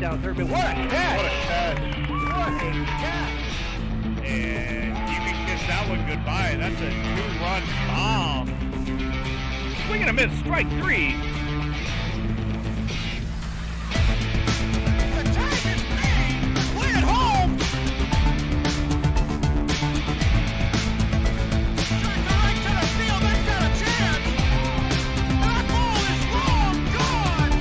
down third base. What a catch! What a catch! What a catch! And you can kiss that one goodbye. That's a 2-run bomb. Swing and a miss, strike 3. The tag is made. Play it home. Strike to right center field. They've got a chance. That ball is long gone.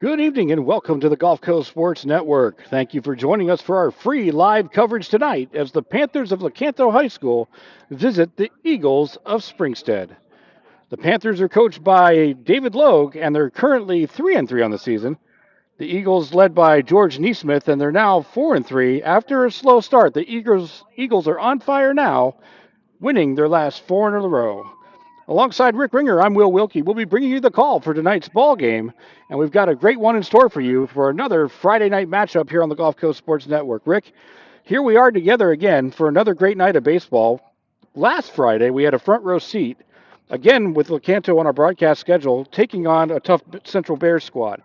Good evening and welcome to the Gulf Coast Sports Network. Thank you for joining us for our free live coverage tonight as the Panthers of Lecanto High School visit the Eagles of Springstead. The Panthers are coached by David Logue and they're currently 3-3 on the season. The Eagles led by George Neesmith and they're now 4-3 after a slow start. The Eagles are on fire now, winning their last 4 in a row. Alongside Rick Ringer, I'm Will Wilkie. We'll be bringing you the call for tonight's ball game, and we've got a great one in store for you for another Friday night matchup here on the Gulf Coast Sports Network. Rick, here we are together again for another great night of baseball. Last Friday, we had a front row seat, again with Lecanto on our broadcast schedule, taking on a tough Central Bears squad.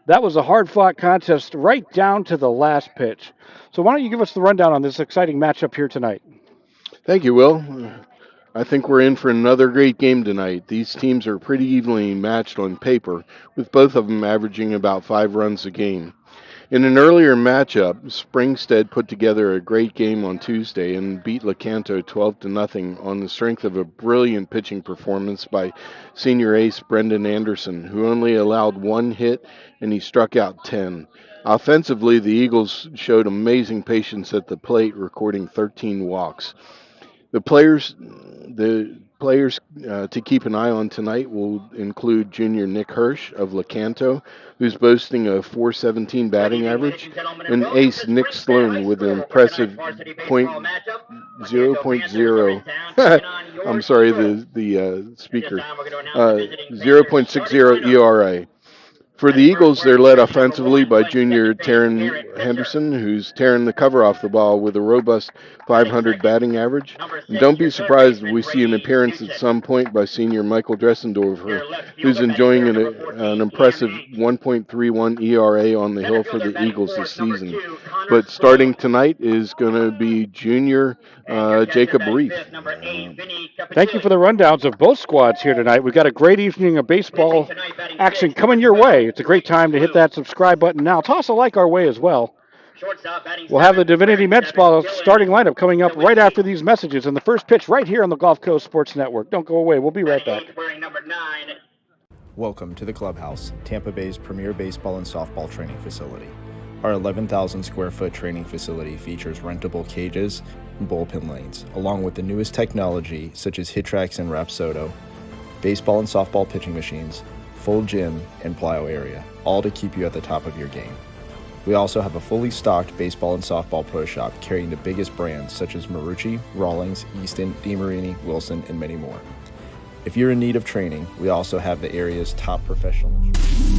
That was a hard-fought contest right down to the last pitch. So why don't you give us the rundown on this exciting matchup here tonight? Thank you, Will. I think we're in for another great game tonight. These teams are pretty evenly matched on paper, with both of them averaging about 5 runs a game. In an earlier matchup, Springstead put together a great game on Tuesday and beat Lecanto 12-0 on the strength of a brilliant pitching performance by senior ace Brendan Anderson, who only allowed 1 hit and he struck out 10. Offensively, the Eagles showed amazing patience at the plate, recording 13 walks. The players to keep an eye on tonight will include junior Nick Hirsch of Lecanto, who's boasting a .417 batting average, and ace Nick Sloan with an impressive 0.0. I'm sorry, the speaker. 0.60 ERA. For the Eagles, they're led offensively by junior Taryn Henderson, who's tearing the cover off the ball with a robust .500 batting average. And don't be surprised if we see an appearance at some point by senior Michael Dressendorfer, who's enjoying an impressive 1.31 ERA on the hill for the Eagles this season. But starting tonight is going to be junior Jacob Reef. Thank you for the rundowns of both squads here tonight. We've got a great evening of baseball action coming your way. It's a great time to hit that subscribe button now. Toss a like our way as well. We'll have the Divinity Med Spa starting lineup coming up right after these messages and the first pitch right here on the Gulf Coast Sports Network. Don't go away. We'll be right back. Welcome to the Clubhouse, Tampa Bay's premier baseball and softball training facility. Our 11,000 square foot training facility features rentable cages and bullpen lanes, along with the newest technology such as HitTrax and Rapsodo, baseball and softball pitching machines, full gym, and plyo area, all to keep you at the top of your game. We also have a fully stocked baseball and softball pro shop carrying the biggest brands such as Marucci, Rawlings, Easton, DeMarini, Wilson, and many more. If you're in need of training, we also have the area's top professional instructors.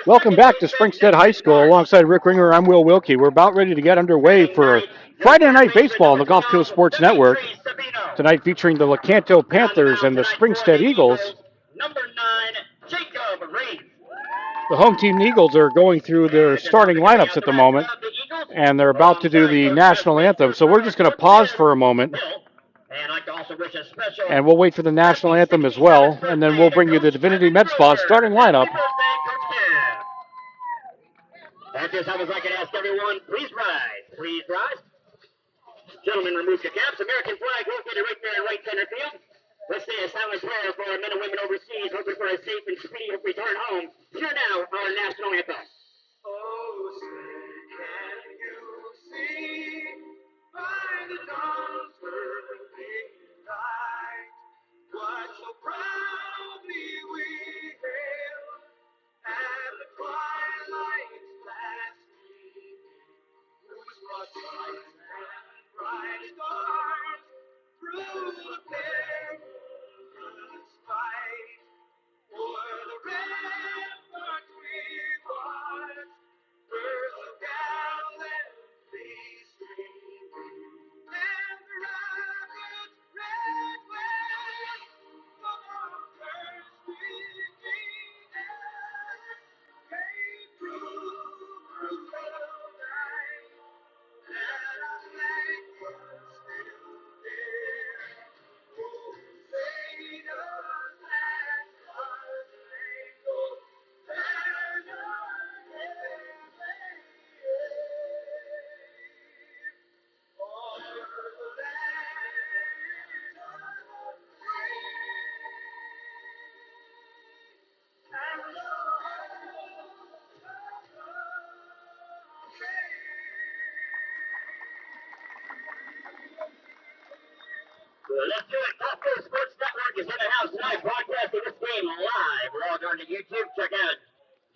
Welcome back to Springstead High School. Alongside Rick Ringer, I'm Will Wilkie. We're about ready to get underway for Friday Night Baseball on the Gulf Coast Sports Network. Tonight featuring the Lecanto Panthers and the Springstead Eagles. The home team Eagles are going through their starting lineups at the moment, and they're about to do the national anthem. So we're just going to pause for a moment, and we'll wait for the national anthem as well, and then we'll bring you the Divinity Med Spa starting lineup. At this time, I'd like to ask everyone, please rise. Please rise. Gentlemen, remove your caps. American flag located right there in right center field. Let's say a silent prayer for our men and women overseas, hoping for a safe and speedy return home. Hear now our national anthem. Oh, say, can you see by the dawn's early light what so proudly we hailed at the twilight's last gleaming, whose broad stripes and bright stars through the perilous fight o'er the ramparts we watched, birds of gallantly streaming, and the rapids red west of our thirsty Venus came through the night, and our flag was still there. Let's do it. Gulf Coast Sports Network is in the house tonight, broadcasting this game live. Log on to YouTube. Check out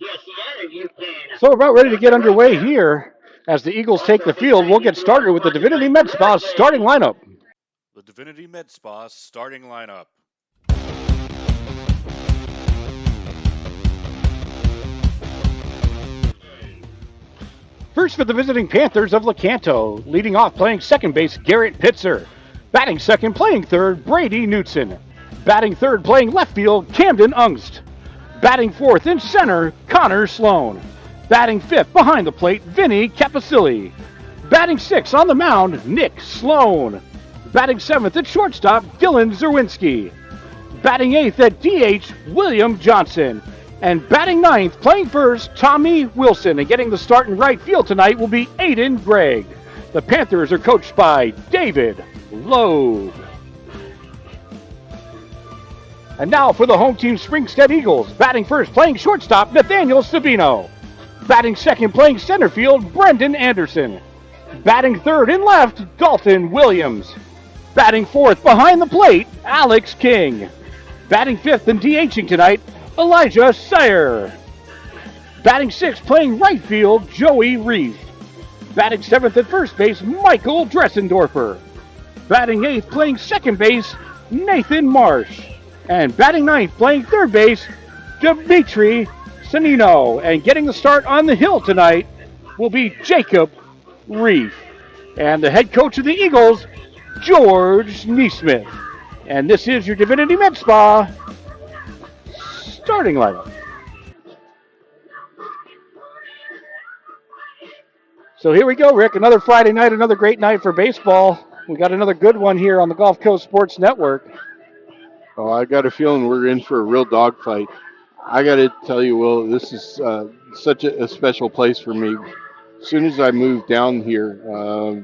GSCN, and you can. So we're about ready to get underway here as the Eagles take the field. We'll get started with the Divinity Med Spa starting lineup. The Divinity Med Spa starting lineup. First for the visiting Panthers of Lecanto, leading off playing second base, Garrett Pitzer. Batting second, playing third, Brady Knutson. Batting third, playing left field, Camden Ungst. Batting fourth in center, Connor Sloan. Batting fifth behind the plate, Vinny Capicilli. Batting sixth on the mound, Nick Sloan. Batting seventh at shortstop, Dylan Zerwinski. Batting eighth at DH, William Johnson. And batting ninth, playing first, Tommy Wilson. And getting the start in right field tonight will be Aiden Gregg. The Panthers are coached by David Loeb. And now for the home team Springstead Eagles. Batting first, playing shortstop, Nathaniel Sabino. Batting second, playing center field, Brendan Anderson. Batting third and left, Dalton Williams. Batting fourth, behind the plate, Alex King. Batting fifth and DHing tonight, Elijah Sayer. Batting sixth, playing right field, Joey Reef. Batting seventh at first base, Michael Dressendorfer. Batting eighth, playing second base, Nathan Marsh. And batting ninth, playing third base, Dimitri Sanino. And getting the start on the hill tonight will be Jacob Reef. And the head coach of the Eagles, George Neesmith. And this is your Divinity Med Spa starting lineup. So here we go, Rick. Another Friday night, another great night for baseball. We got another good one here on the Gulf Coast Sports Network. Oh, I got a feeling we're in for a real dogfight. I got to tell you, Will, this is such a special place for me. As soon as I moved down here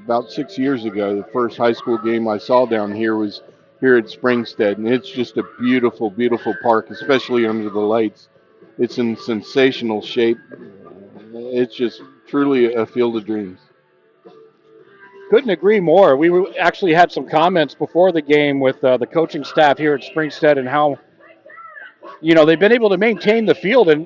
about 6 years ago, the first high school game I saw down here was here at Springstead, and it's just a beautiful, beautiful park, especially under the lights. It's in sensational shape. It's just truly a field of dreams. Couldn't agree more. We actually had some comments before the game with the coaching staff here at Springstead and how, they've been able to maintain the field. And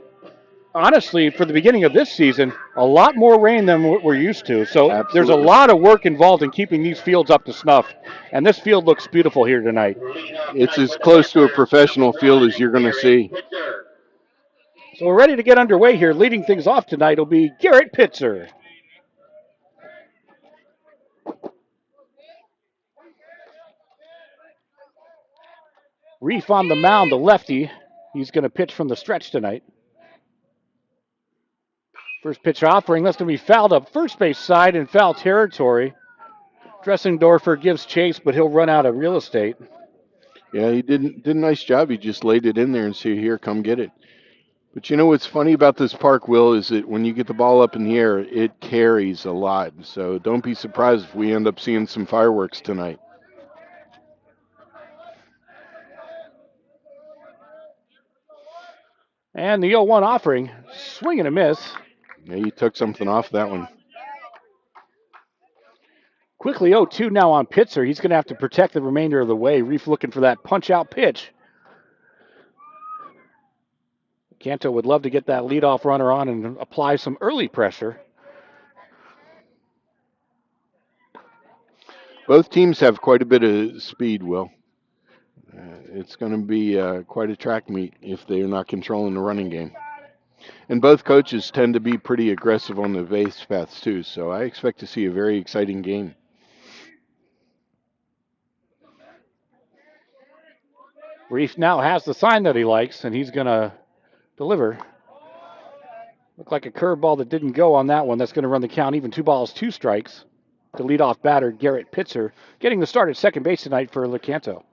honestly, for the beginning of this season, a lot more rain than we're used to. So Absolutely. There's a lot of work involved in keeping these fields up to snuff. And this field looks beautiful here tonight. It's as close to a professional field as you're going to see. So we're ready to get underway here. Leading things off tonight will be Garrett Pitzer. Reef on the mound, the lefty. He's going to pitch from the stretch tonight. First pitch offering, that's going to be fouled up first base side in foul territory. Dressendorfer gives chase, but he'll run out of real estate. Yeah, he did a nice job. He just laid it in there and said, here, come get it. But you know what's funny about this park, Will, is that when you get the ball up in the air, it carries a lot. So don't be surprised if we end up seeing some fireworks tonight. And the 0-1 offering, swing and a miss. Yeah, you took something off that one. Quickly 0-2 now on Pitzer. He's going to have to protect the remainder of the way. Reef looking for that punch-out pitch. Canto would love to get that leadoff runner on and apply some early pressure. Both teams have quite a bit of speed, Will. It's going to be quite a track meet if they're not controlling the running game. And both coaches tend to be pretty aggressive on the base paths, too. So I expect to see a very exciting game. Reef now has the sign that he likes, and he's going to deliver. Looked like a curveball that didn't go on that one. That's going to run the count even. 2 balls, 2 strikes. The leadoff batter, Garrett Pitzer, getting the start at second base tonight for Lecanto.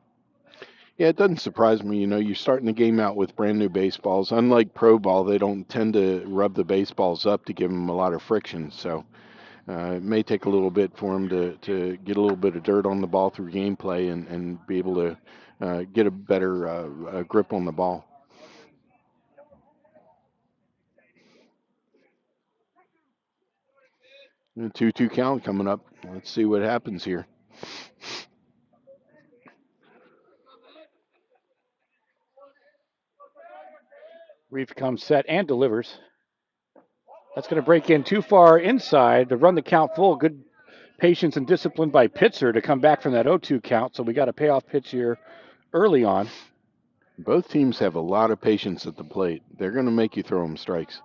Yeah, it doesn't surprise me. You know, you're starting the game out with brand new baseballs. Unlike pro ball, they don't tend to rub the baseballs up to give them a lot of friction. So it may take a little bit for them to get a little bit of dirt on the ball through gameplay and be able to get a better grip on the ball. The 2-2 count coming up. Let's see what happens here. Reef comes set and delivers. That's going to break in too far inside to run the count full. Good patience and discipline by Pitzer to come back from that 0-2 count. So we got a payoff pitch here early on. Both teams have a lot of patience at the plate. They're going to make you throw them strikes.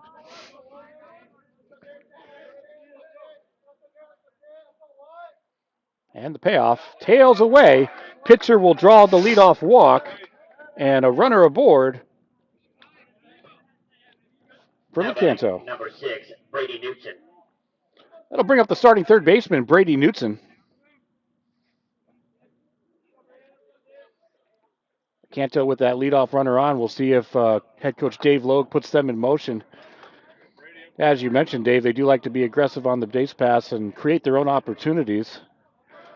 And the payoff tails away. Pitcher will draw the leadoff walk, and a runner aboard for Lecanto. Number 6, Brady Newton. That'll bring up the starting third baseman, Brady Newton. Lecanto with that leadoff runner on. We'll see if head coach Dave Logue puts them in motion. As you mentioned, Dave, they do like to be aggressive on the base pass and create their own opportunities.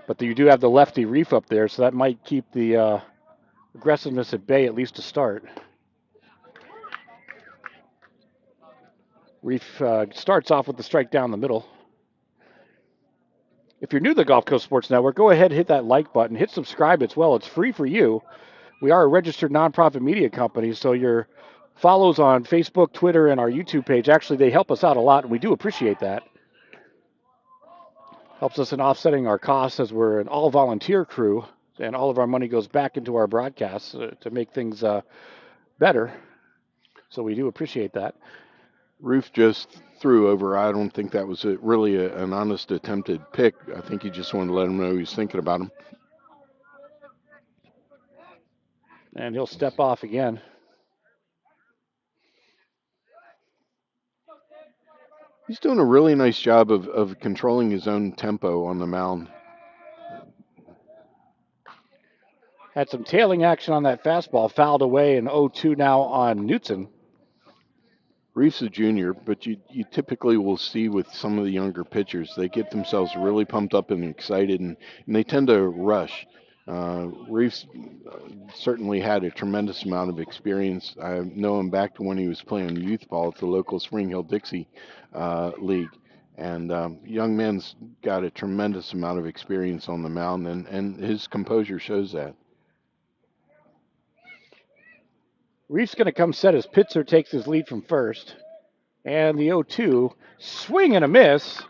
But you do have the lefty Reef up there, so that might keep the aggressiveness at bay, at least to start. Reef starts off with the strike down the middle. If you're new to the Gulf Coast Sports Network, go ahead and hit that like button. Hit subscribe as well. It's free for you. We are a registered nonprofit media company, so your follows on Facebook, Twitter, and our YouTube page, actually, they help us out a lot, and we do appreciate that. Helps us in offsetting our costs as we're an all-volunteer crew, and all of our money goes back into our broadcasts to make things better. So we do appreciate that. Roof just threw over. I don't think that was really an honest attempted pick. I think he just wanted to let him know he was thinking about him. And he'll step off again. He's doing a really nice job of controlling his own tempo on the mound. Had some tailing action on that fastball, fouled away, and 0-2 now on Newton. Reef's a junior, but you typically will see with some of the younger pitchers, they get themselves really pumped up and excited, and they tend to rush. Reef's certainly had a tremendous amount of experience. I know him back to when he was playing youth ball at the local Spring Hill Dixie League. And young man's got a tremendous amount of experience on the mound, and his composure shows that. Reef's going to come set as Pitzer takes his lead from first. And the 0-2, swing and a miss.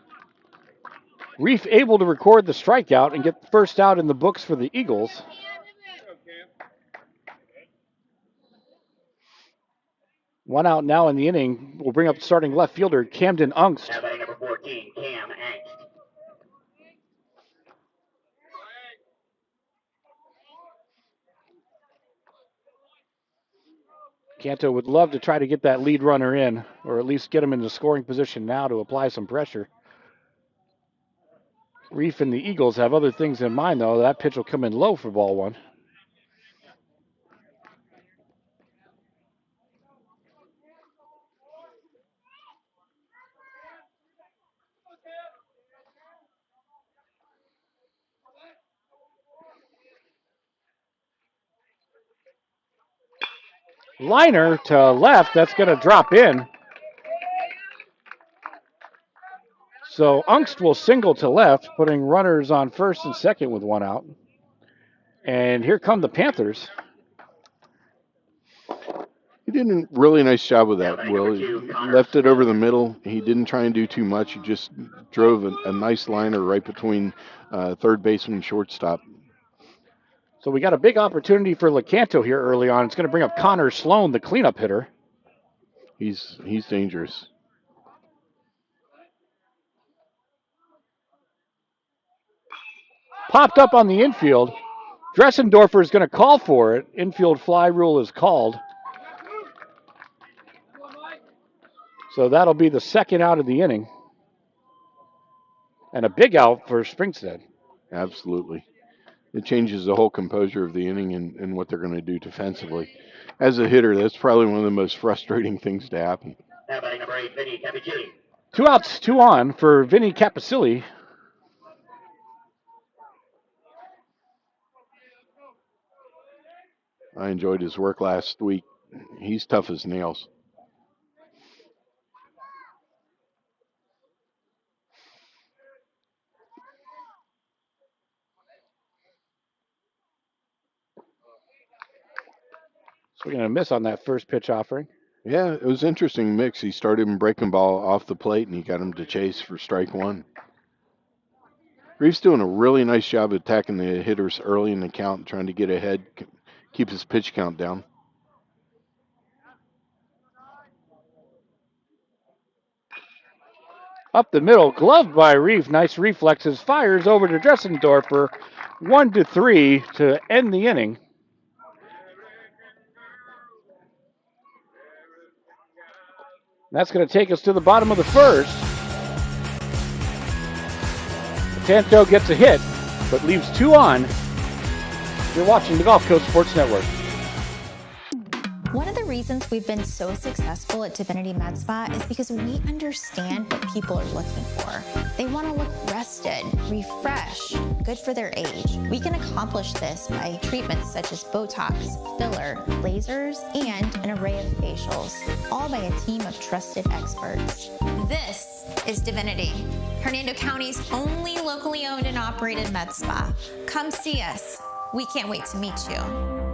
Reef able to record the strikeout and get the first out in the books for the Eagles. One out now in the inning. We'll bring up starting left fielder Camden Ungst. Now batting number 14, Cam Angst. Canto would love to try to get that lead runner in, or at least get him in the scoring position now to apply some pressure. Reef and the Eagles have other things in mind, though. That pitch will come in low for ball one. Liner to left. That's going to drop in. So Ungst will single to left, putting runners on first and second with one out. And here come the Panthers. He did a really nice job with that, Will. He left it over the middle. He didn't try and do too much. He just drove a nice liner right between third baseman and shortstop. So we got a big opportunity for Lecanto here early on. It's going to bring up Connor Sloan, the cleanup hitter. He's dangerous. Popped up on the infield. Dressendorfer is going to call for it. Infield fly rule is called. So that'll be the second out of the inning. And a big out for Springstead. Absolutely. It changes the whole composure of the inning and what they're going to do defensively. As a hitter, that's probably one of the most frustrating things to happen. Now batting number 8, Vinny Capicilli. 2 outs, 2 on for Vinny Capicilli. I enjoyed his work last week. He's tough as nails. So we're going to miss on that first pitch offering. Yeah, it was an interesting mix. He started him breaking ball off the plate, and he got him to chase for strike one. Reeves doing a really nice job attacking the hitters early in the count, trying to get ahead, keep his pitch count down. Up the middle, gloved by Reef. Nice reflexes. Fires over to Dressendorfer. 1-3 to end the inning. That's going to take us to the bottom of the first. Tanto gets a hit, but leaves 2 on. You're watching the Gulf Coast Sports Network. One of the reasons we've been so successful at Divinity Med Spa is because we understand what people are looking for. They want to look rested, refreshed, good for their age. We can accomplish this by treatments such as Botox, filler, lasers, and an array of facials, all by a team of trusted experts. This is Divinity, Hernando County's only locally owned and operated med spa. Come see us. We can't wait to meet you.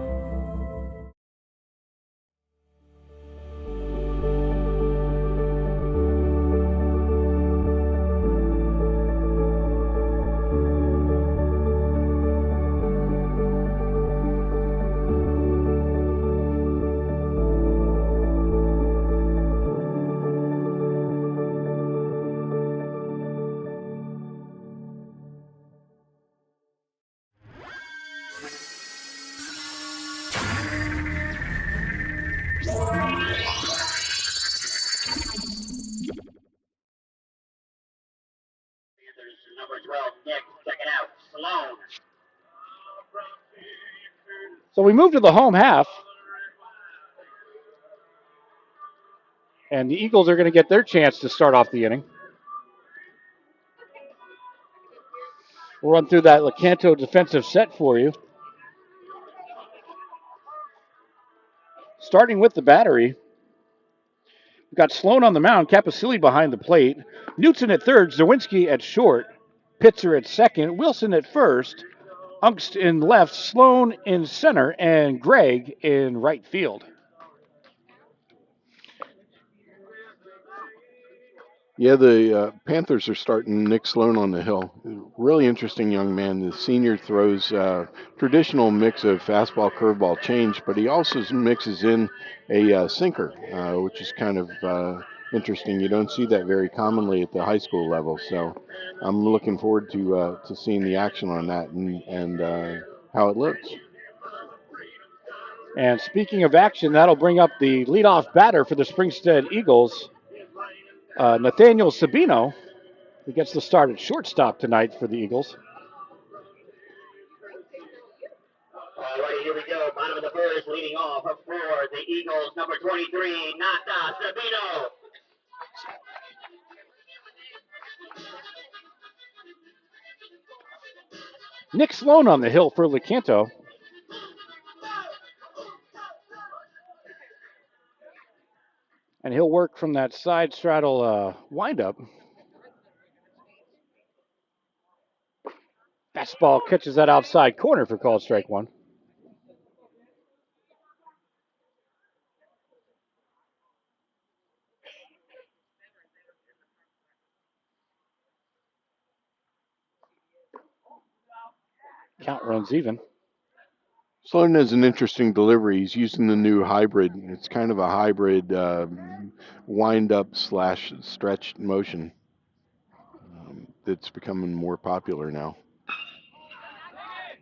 Number 12, Nick, checking out. Sloan. So we move to the home half. And the Eagles are going to get their chance to start off the inning. We'll run through that Lecanto defensive set for you. Starting with the battery, we've got Sloan on the mound, Capicilli behind the plate, Knutson at third, Zawinski at short, Pitzer at second, Wilson at first, Ungst in left, Sloan in center, and Gregg in right field. Yeah, the Panthers are starting Nick Sloan on the hill. Really interesting young man. The senior throws traditional mix of fastball, curveball, change, but he also mixes in a sinker, which is kind of interesting. You don't see that very commonly at the high school level. So I'm looking forward to seeing the action on that and how it looks. And speaking of action, that'll bring up the leadoff batter for the Springstead Eagles, Nathaniel Sabino, who gets the start at shortstop tonight for the Eagles. Alrighty, here we go. Bottom of the first, leading off for the Eagles, number 23, Nata Sabino. Nick Sloan on the hill for Lecanto. And he'll work from that side straddle windup. Fastball catches that outside corner for called strike one. Count runs even. Sloan has an interesting delivery. He's using the new hybrid. It's kind of a hybrid wind up slash stretch motion that's becoming more popular now.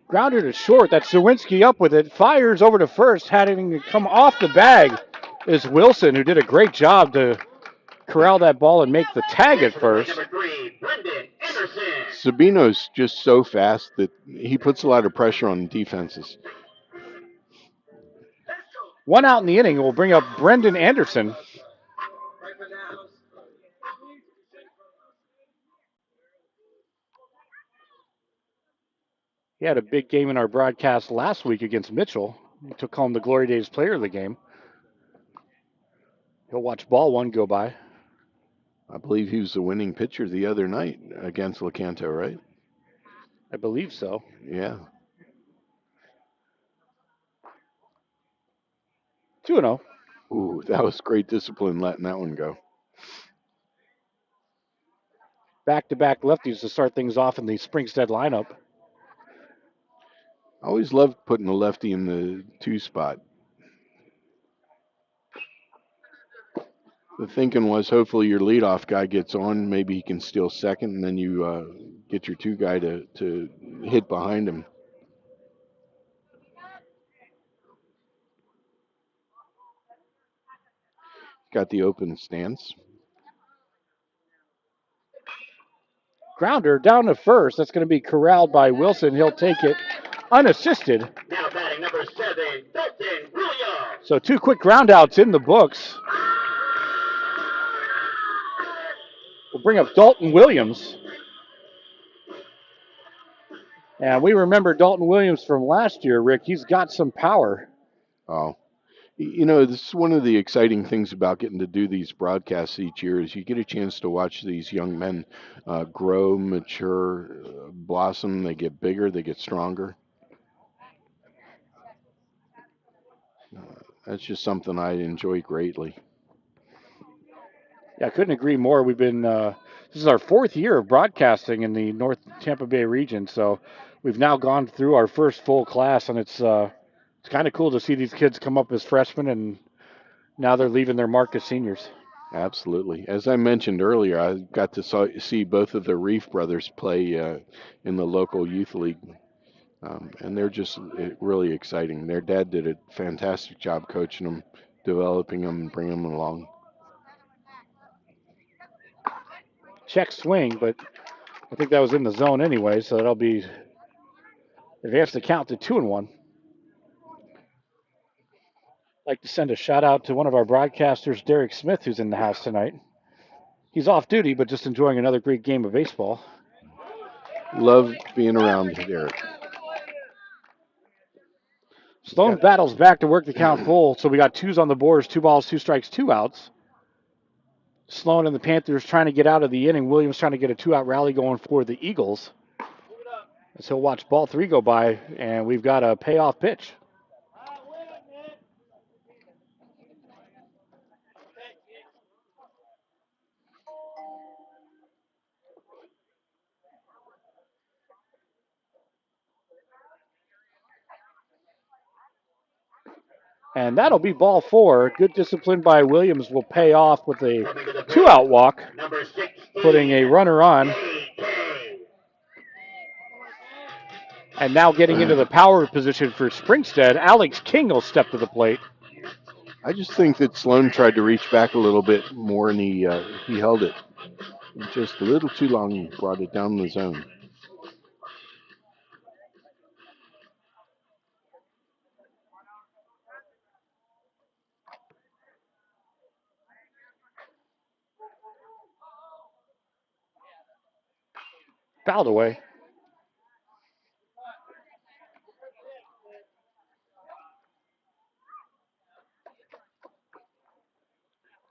Grounder to short. That's Zawinski up with it. Fires over to first. Having to come off the bag is Wilson, who did a great job to corral that ball and make the tag at first. Sabino's just so fast that he puts a lot of pressure on defenses. One out in the inning will bring up Brendan Anderson. He had a big game in our broadcast last week against Mitchell. He took home the Glory Days player of the game. He'll watch ball one go by. I believe he was the winning pitcher the other night against Lecanto, right? I believe so. Yeah. 2-0. Ooh, that was great discipline letting that one go. Back-to-back lefties to start things off in the Springstead lineup. I always loved putting a lefty in the 2 spot. The thinking was hopefully your leadoff guy gets on, maybe he can steal second, and then you get your 2 guy to hit behind him. Got the open stance. Grounder down to first. That's going to be corralled by Wilson. He'll take it unassisted. Now batting number 7, Dalton Williams. So 2 quick ground outs in the books. We'll bring up Dalton Williams. And we remember Dalton Williams from last year, Rick. He's got some power. Oh. You know, this is one of the exciting things about getting to do these broadcasts each year is you get a chance to watch these young men grow, mature, blossom. They get bigger, they get stronger. That's just something I enjoy greatly. Yeah, I couldn't agree more. We've been this is our 4th year of broadcasting in the North Tampa Bay region, so we've now gone through our first full class, and it's kind of cool to see these kids come up as freshmen, and now they're leaving their mark as seniors. Absolutely. As I mentioned earlier, I got to see both of the Reef brothers play in the local youth league, and they're just really exciting. Their dad did a fantastic job coaching them, developing them, and bringing them along. Check swing, but I think that was in the zone anyway, so that'll be advance the count to 2-1. Like to send a shout out to one of our broadcasters, Derek Smith, who's in the house tonight. He's off duty, but just enjoying another great game of baseball. Love being around Derek. Sloan battles back to work the count full, so we got 2s on the boards, 2 balls, 2 strikes, 2 outs. Sloan and the Panthers trying to get out of the inning. Williams trying to get a 2-out rally going for the Eagles. As he'll watch ball 3 go by, and we've got a payoff pitch. And that'll be ball 4. Good discipline by Williams will pay off with a 2-out walk, putting a runner on. And now getting into the power position for Springstead, Alex King will step to the plate. I just think that Sloan tried to reach back a little bit more, and he held it just a little too long and brought it down the zone. Fouled away.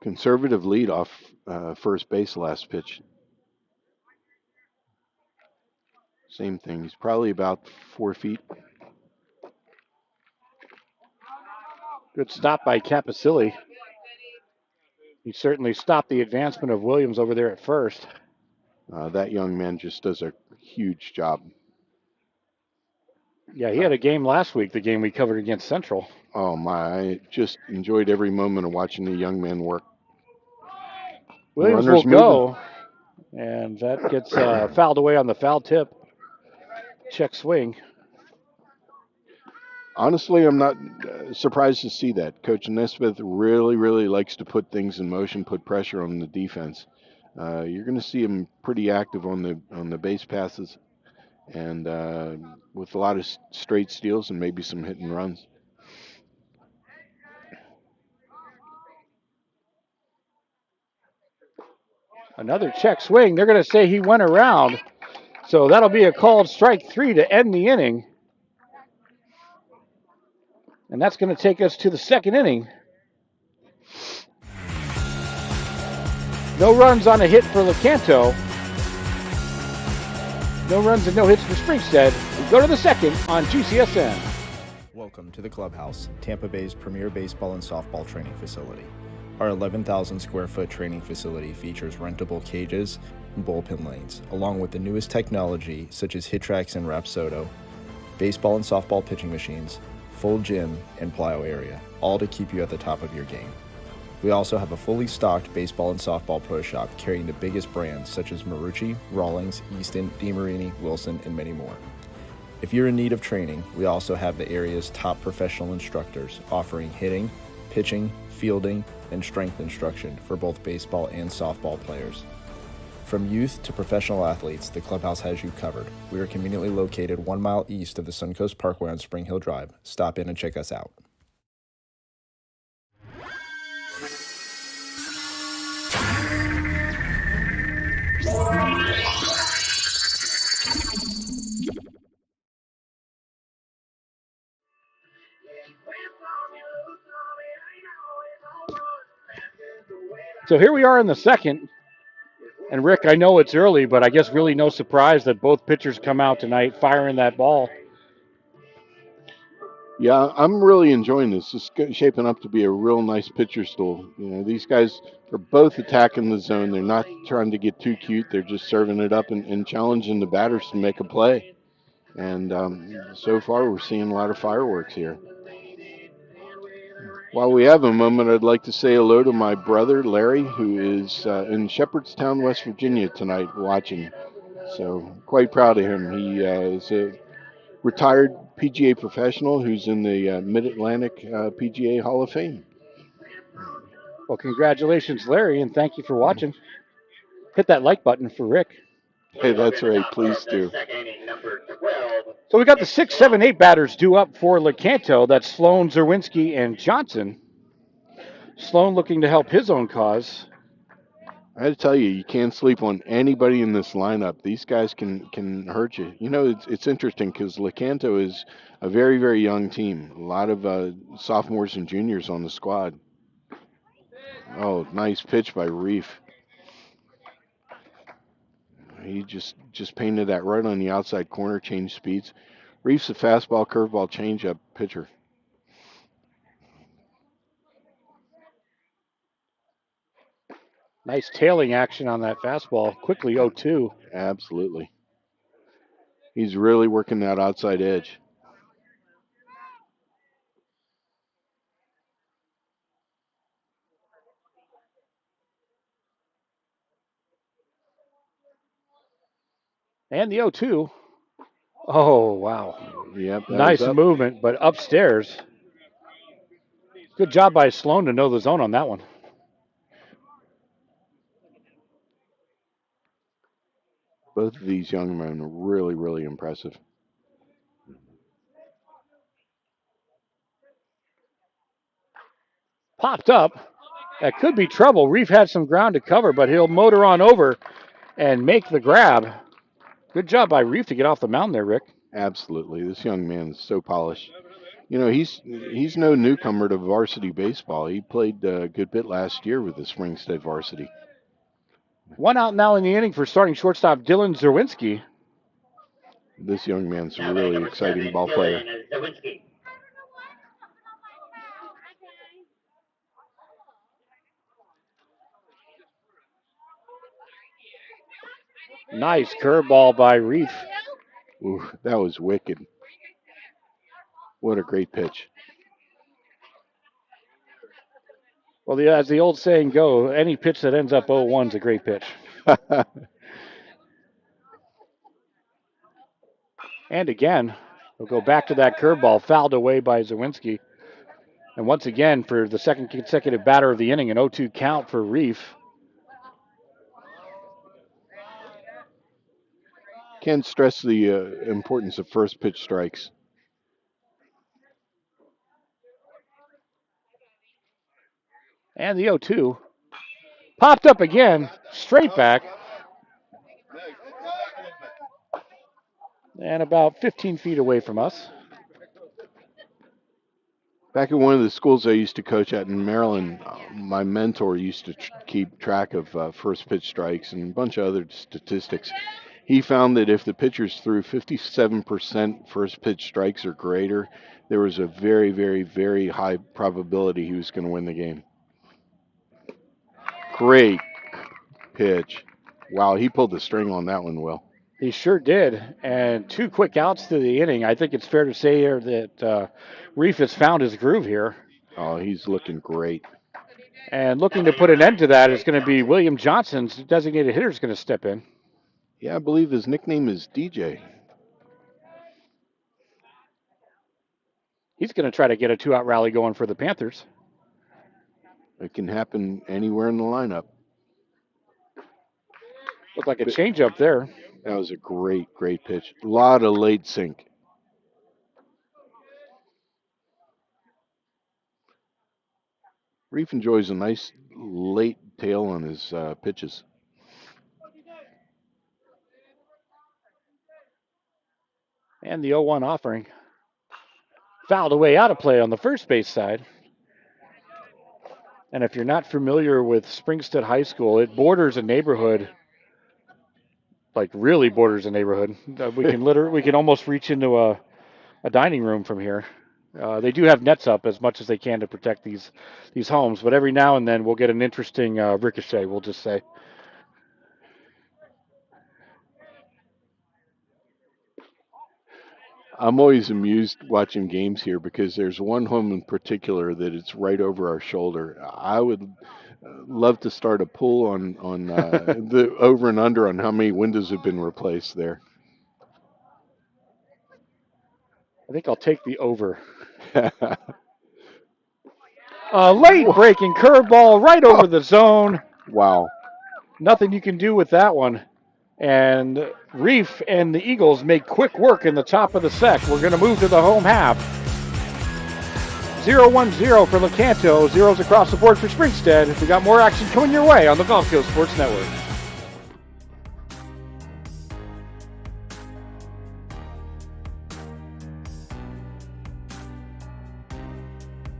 Conservative lead off first base last pitch. Same thing. He's probably about 4 feet. Good stop by Capicilli. He certainly stopped the advancement of Williams over there at first. That young man just does a huge job. Yeah, he had a game last week, the game we covered against Central. Oh, my. I just enjoyed every moment of watching the young man work. Williams will go, and that gets fouled away on the foul tip. Check swing. Honestly, I'm not surprised to see that. Coach Nesmith really, really likes to put things in motion, put pressure on the defense. You're going to see him pretty active on the base passes, and with a lot of straight steals and maybe some hit and runs. Another check swing. They're going to say he went around. So that'll be a called strike 3 to end the inning. And that's going to take us to the second inning. No runs on a hit for Lecanto. No runs and no hits for Springstead. We go to the second on GCSN. Welcome to the Clubhouse, Tampa Bay's premier baseball and softball training facility. Our 11,000 square foot training facility features rentable cages and bullpen lanes, along with the newest technology such as hit tracks and Rapsodo, baseball and softball pitching machines, full gym, and plyo area, all to keep you at the top of your game. We also have a fully stocked baseball and softball pro shop carrying the biggest brands such as Marucci, Rawlings, Easton, DeMarini, Wilson, and many more. If you're in need of training, we also have the area's top professional instructors offering hitting, pitching, fielding, and strength instruction for both baseball and softball players. From youth to professional athletes, the Clubhouse has you covered. We are conveniently located 1 mile east of the Suncoast Parkway on Spring Hill Drive. Stop in and check us out. So here we are in the second. And Rick, I know it's early, but I guess really no surprise that both pitchers come out tonight firing that ball. Yeah, I'm really enjoying this. It's shaping up to be a real nice pitcher's duel. You know, these guys are both attacking the zone. They're not trying to get too cute. They're just serving it up and challenging the batters to make a play. And so far, we're seeing a lot of fireworks here. While we have a moment, I'd like to say hello to my brother, Larry, who is in Shepherdstown, West Virginia tonight watching. So quite proud of him. He is a retired PGA professional who's in the Mid-Atlantic PGA Hall of Fame. Well, congratulations, Larry, and thank you for watching. Hit that like button for Rick. Hey, that's right. Please do. So we got the 6, 7, 8 batters due up for Lecanto. That's Sloan, Zerwinski, and Johnson. Sloan looking to help his own cause. I had to tell you, you can't sleep on anybody in this lineup. These guys can hurt you. You know, it's interesting because Lecanto is a very, very young team. A lot of sophomores and juniors on the squad. Oh, nice pitch by Reef. He just painted that right on the outside corner, changed speeds. Reef's a fastball, curveball, changeup pitcher. Nice tailing action on that fastball. Quickly 0-2. Absolutely. He's really working that outside edge. And the 0-2. Oh, wow. Yep. Nice movement, but upstairs. Good job by Sloan to know the zone on that one. Both of these young men are really, really impressive. Popped up. That could be trouble. Reef had some ground to cover, but he'll motor on over and make the grab. Good job by Reef to get off the mound there, Rick. Absolutely. This young man is so polished. You know, he's no newcomer to varsity baseball. He played a good bit last year with the Springstead varsity. One out now in the inning for starting shortstop Dylan Zerwinski. This young man's a Now batting really number exciting 7, ball player. Dylan Zawinski. Nice curveball by Reef. Ooh, that was wicked. What a great pitch. Well, as the old saying goes, any pitch that ends up 0-1 is a great pitch. And again, we'll go back to that curveball, fouled away by Zawinski. And once again, for the second consecutive batter of the inning, an 0-2 count for Reef. Can't stress the importance of first pitch strikes. And the 0-2 popped up again, straight back. And about 15 feet away from us. Back at one of the schools I used to coach at in Maryland, my mentor used to keep track of first pitch strikes and a bunch of other statistics. He found that if the pitchers threw 57% first pitch strikes or greater, there was a very, very, very high probability he was going to win the game. Great pitch. Wow, he pulled the string on that one, Will. He sure did. And 2 quick outs to the inning. I think it's fair to say here that Reef has found his groove here. Oh, he's looking great. And looking to put an end to that is going to be William Johnson's designated hitter is going to step in. Yeah, I believe his nickname is DJ. He's going to try to get a 2-out rally going for the Panthers. It can happen anywhere in the lineup. Looked like a changeup there. That was a great, great pitch. A lot of late sink. Reef enjoys a nice late tail on his pitches. And the 0-1 offering. Fouled away out of play on the first base side. And if you're not familiar with Springstead High School, it borders a neighborhood, like really borders a neighborhood. We can almost reach into a dining room from here. They do have nets up as much as they can to protect these homes, but every now and then we'll get an interesting ricochet, we'll just say. I'm always amused watching games here because there's one home in particular that it's right over our shoulder. I would love to start a pool on the over and under on how many windows have been replaced there. I think I'll take the over. A late breaking curveball right over the zone. Wow. Nothing you can do with that one. And Reef and the Eagles make quick work in the top of the sec. We're going to move to the home half. 0-1-0 for Lecanto. Zeros across the board for Springstead. We got more action coming your way on the Gulf Coast Sports Network.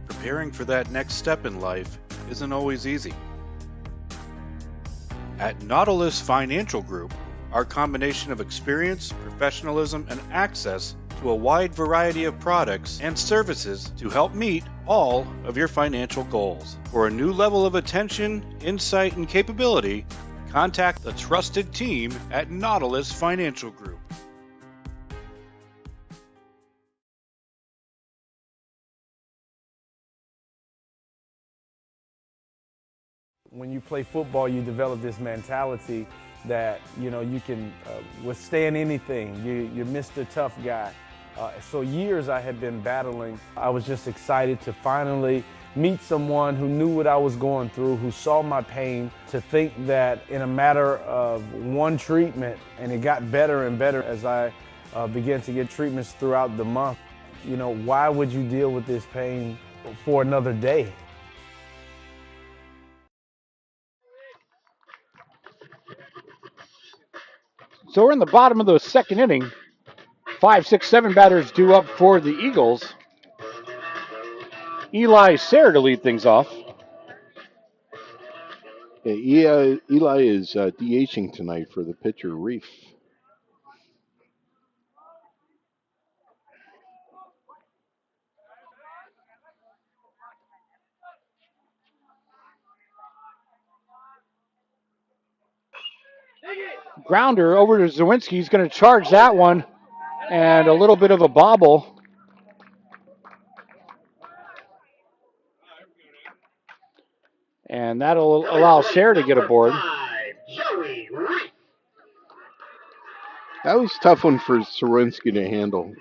Preparing for that next step in life isn't always easy. At Nautilus Financial Group, our combination of experience, professionalism, and access to a wide variety of products and services to help meet all of your financial goals. For a new level of attention, insight, and capability, contact the trusted team at Nautilus Financial Group. When you play football, you develop this mentality that, you can withstand anything. You're Mr. Tough Guy. So years I had been battling. I was just excited to finally meet someone who knew what I was going through, who saw my pain, to think that in a matter of one treatment, and it got better and better as I began to get treatments throughout the month. Why would you deal with this pain for another day? So we're in the bottom of the second inning. 5, 6, 7 batters due up for the Eagles. Eli Sayre to lead things off. Yeah, Eli is DHing tonight for the pitcher Reef. Grounder over to Zawinski. He's going to charge that one. And a little bit of a bobble. And that'll allow Sayre to get aboard. That was a tough one for Sawinski to handle.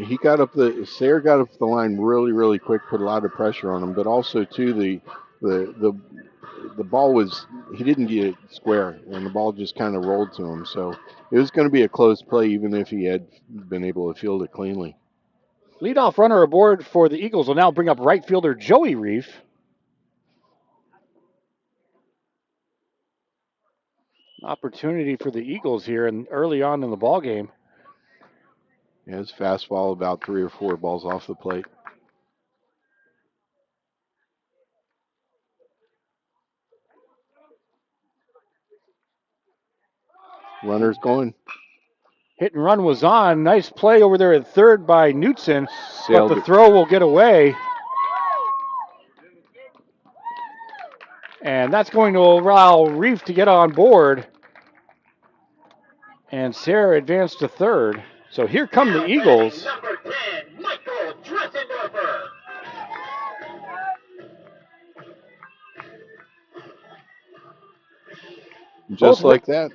He got up Sayre got up the line really quick, put a lot of pressure on him, but also too the ball was, he didn't get it square, and the ball just kind of rolled to him. So it was going to be a close play, even if he had been able to field it cleanly. Leadoff runner aboard for the Eagles will now bring up right fielder Joey Reef. Opportunity for the Eagles here and early on in the ball game. Yeah, his fastball about 3 or 4 balls off the plate. Runner's going. Hit and run was on. Nice play over there at third by Knutson, but the throw will get away. And that's going to allow Reef to get on board. And Sayre advanced to third. So here come the Eagles. Number 10, Michael Dressendorfer. Just like that.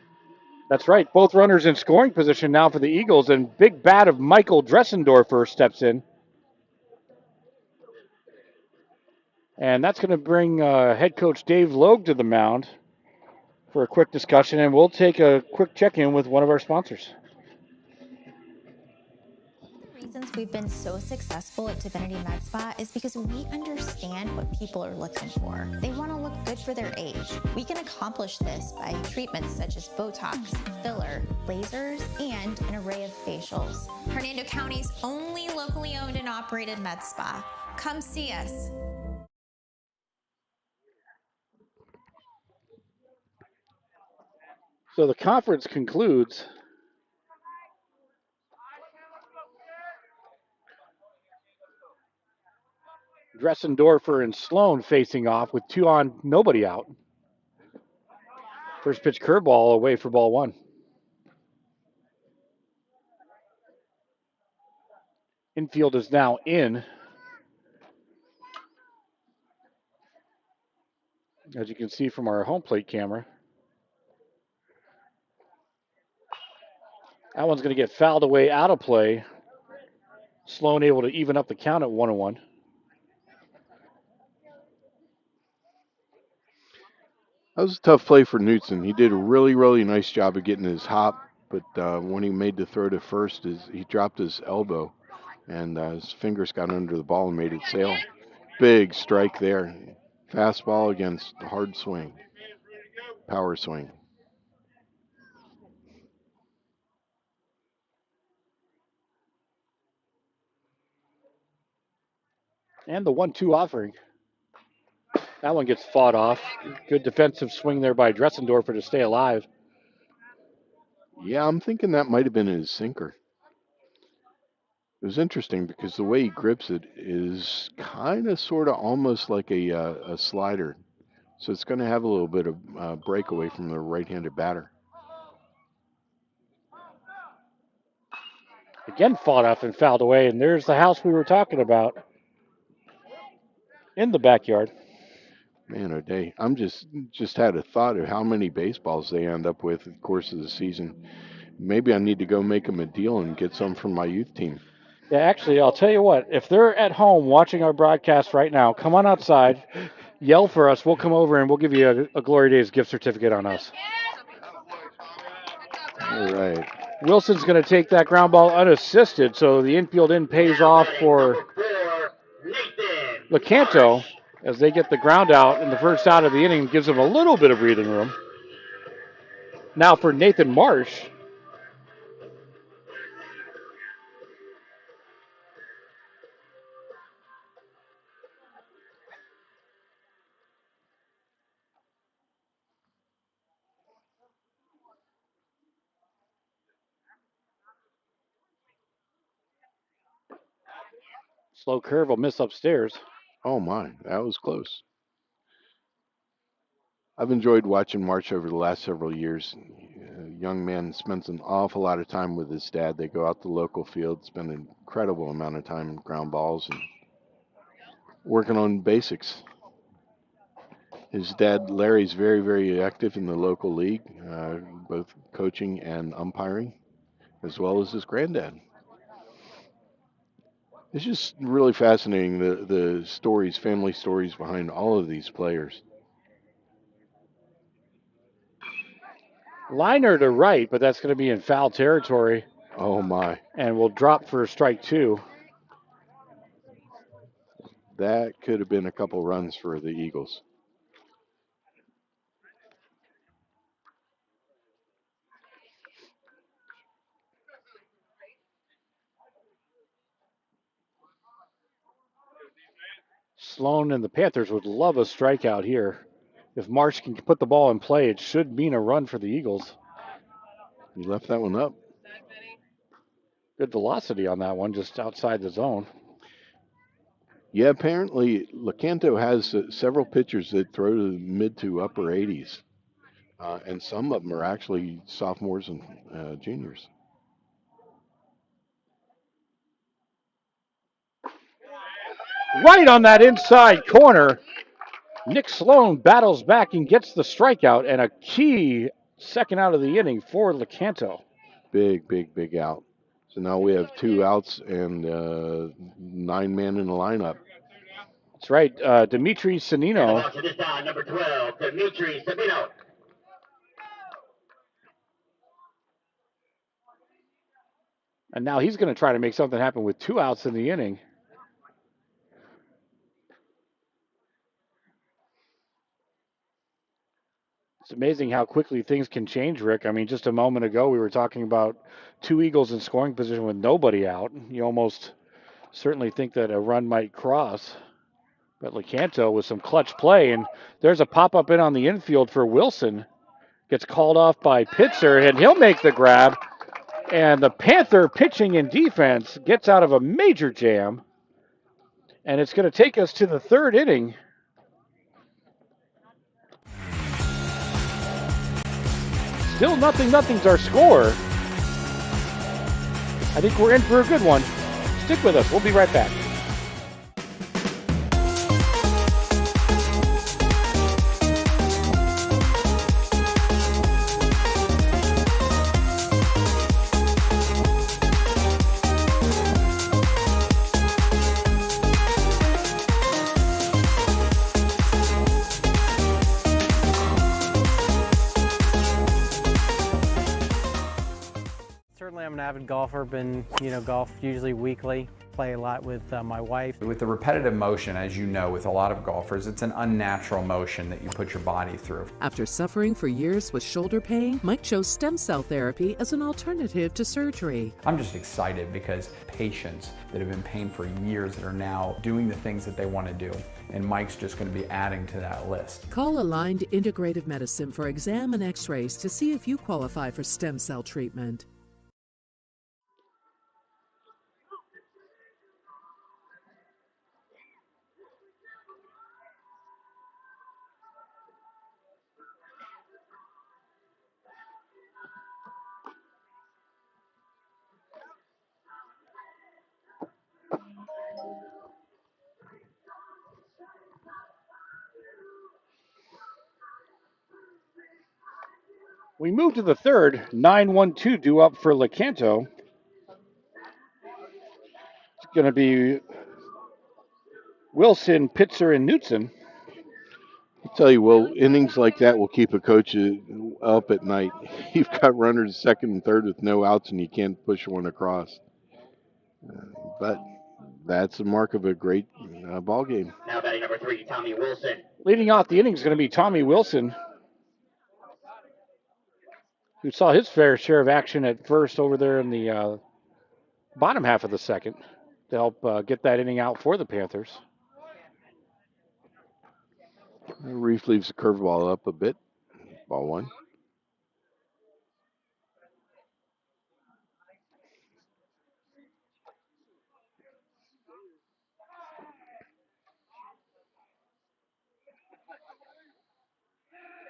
That's right. Both runners in scoring position now for the Eagles, and big bat of Michael Dressendorfer steps in. And that's going to bring head coach Dave Logue to the mound for a quick discussion, and we'll take a quick check-in with one of our sponsors. The reasons we've been so successful at Divinity Med Spa is because we understand what people are looking for. They want to look good for their age. We can accomplish this by treatments such as Botox, filler, lasers, and an array of facials. Hernando County's only locally owned and operated med spa. Come see us. So the conference concludes. Dressendorfer and Sloan facing off with 2 on, nobody out. First pitch curveball away for ball 1. Infield is now in. As you can see from our home plate camera. That one's going to get fouled away out of play. Sloan able to even up the count at 1-1. That was a tough play for Knutson. He did a really nice job of getting his hop, but when he made the throw to first, he dropped his elbow, and his fingers got under the ball and made it sail. Big strike there. Fastball against a hard swing. Power swing. And the 1-2 offering. That one gets fought off. Good defensive swing there by Dressendorfer to stay alive. Yeah, I'm thinking that might have been his sinker. It was interesting because the way he grips it is kind of sort of almost like a slider. So it's going to have a little bit of breakaway from the right-handed batter. Again fought off and fouled away, and there's the house we were talking about in the backyard. Man, oh day. I'm just had a thought of how many baseballs they end up with in the course of the season. Maybe I need to go make them a deal and get some from my youth team. Yeah, actually, I'll tell you what. If they're at home watching our broadcast right now, come on outside, yell for us. We'll come over and we'll give you a Glory Days gift certificate on us. All right. Wilson's going to take that ground ball unassisted, so the infield in pays off for Lecanto as they get the ground out in the first out of the inning, gives them a little bit of breathing room. Now for Nathan Marsh. Slow curve will miss upstairs. Oh my, that was close. I've enjoyed watching March over the last several years. A young man spends an awful lot of time with his dad. They go out to the local field, spend an incredible amount of time ground balls and working on basics. His dad, Larry's very, very active in the local league, both coaching and umpiring, as well as his granddad. It's just really fascinating, the stories, family stories behind all of these players. Liner to right, but that's going to be in foul territory. Oh my. And will drop for strike 2. That could have been a couple runs for the Eagles. Sloan and the Panthers would love a strikeout here. If Marsh can put the ball in play, it should mean a run for the Eagles. He left that one up. Good velocity on that one, just outside the zone. Yeah, apparently Lecanto has several pitchers that throw to the mid to upper 80s. And some of them are actually sophomores and juniors. Right on that inside corner. Nick Sloan battles back and gets the strikeout and a key second out of the inning for Lecanto. Big, big, big out. So now we have 2 outs and 9 men in the lineup. That's right. Dimitri Sanino. Number 12, Dimitri Sanino. And now he's going to try to make something happen with 2 outs in the inning. It's amazing how quickly things can change, Rick. I mean, just a moment ago, we were talking about 2 Eagles in scoring position with nobody out. You almost certainly think that a run might cross. But Lecanto with some clutch play, and there's a pop-up in on the infield for Wilson. Gets called off by Pitzer, and he'll make the grab. And the Panther pitching and defense gets out of a major jam. And it's going to take us to the 3rd inning. Still nothing's our score. I think we're in for a good one. Stick with us. We'll be right back. Certainly I'm an avid golfer, been, golf usually weekly, play a lot with my wife. With the repetitive motion, as you know, with a lot of golfers, it's an unnatural motion that you put your body through. After suffering for years with shoulder pain, Mike chose stem cell therapy as an alternative to surgery. I'm just excited because patients that have been in pain for years that are now doing the things that they want to do. And Mike's just going to be adding to that list. Call Aligned Integrative Medicine for exam and x-rays to see if you qualify for stem cell treatment. We move to the 3rd. 9-1-2 due up for Lecanto. It's going to be Wilson, Pitzer, and Knutson. I tell you, well, innings like that will keep a coach up at night. You've got runners 2nd and 3rd with no outs, and you can't push one across. But that's the mark of a great ball game. Now batting number 3, Tommy Wilson. Leading off the inning is going to be Tommy Wilson, who saw his fair share of action at first over there in the bottom half of the 2nd to help get that inning out for the Panthers. Reef leaves the curveball up a bit. Ball 1.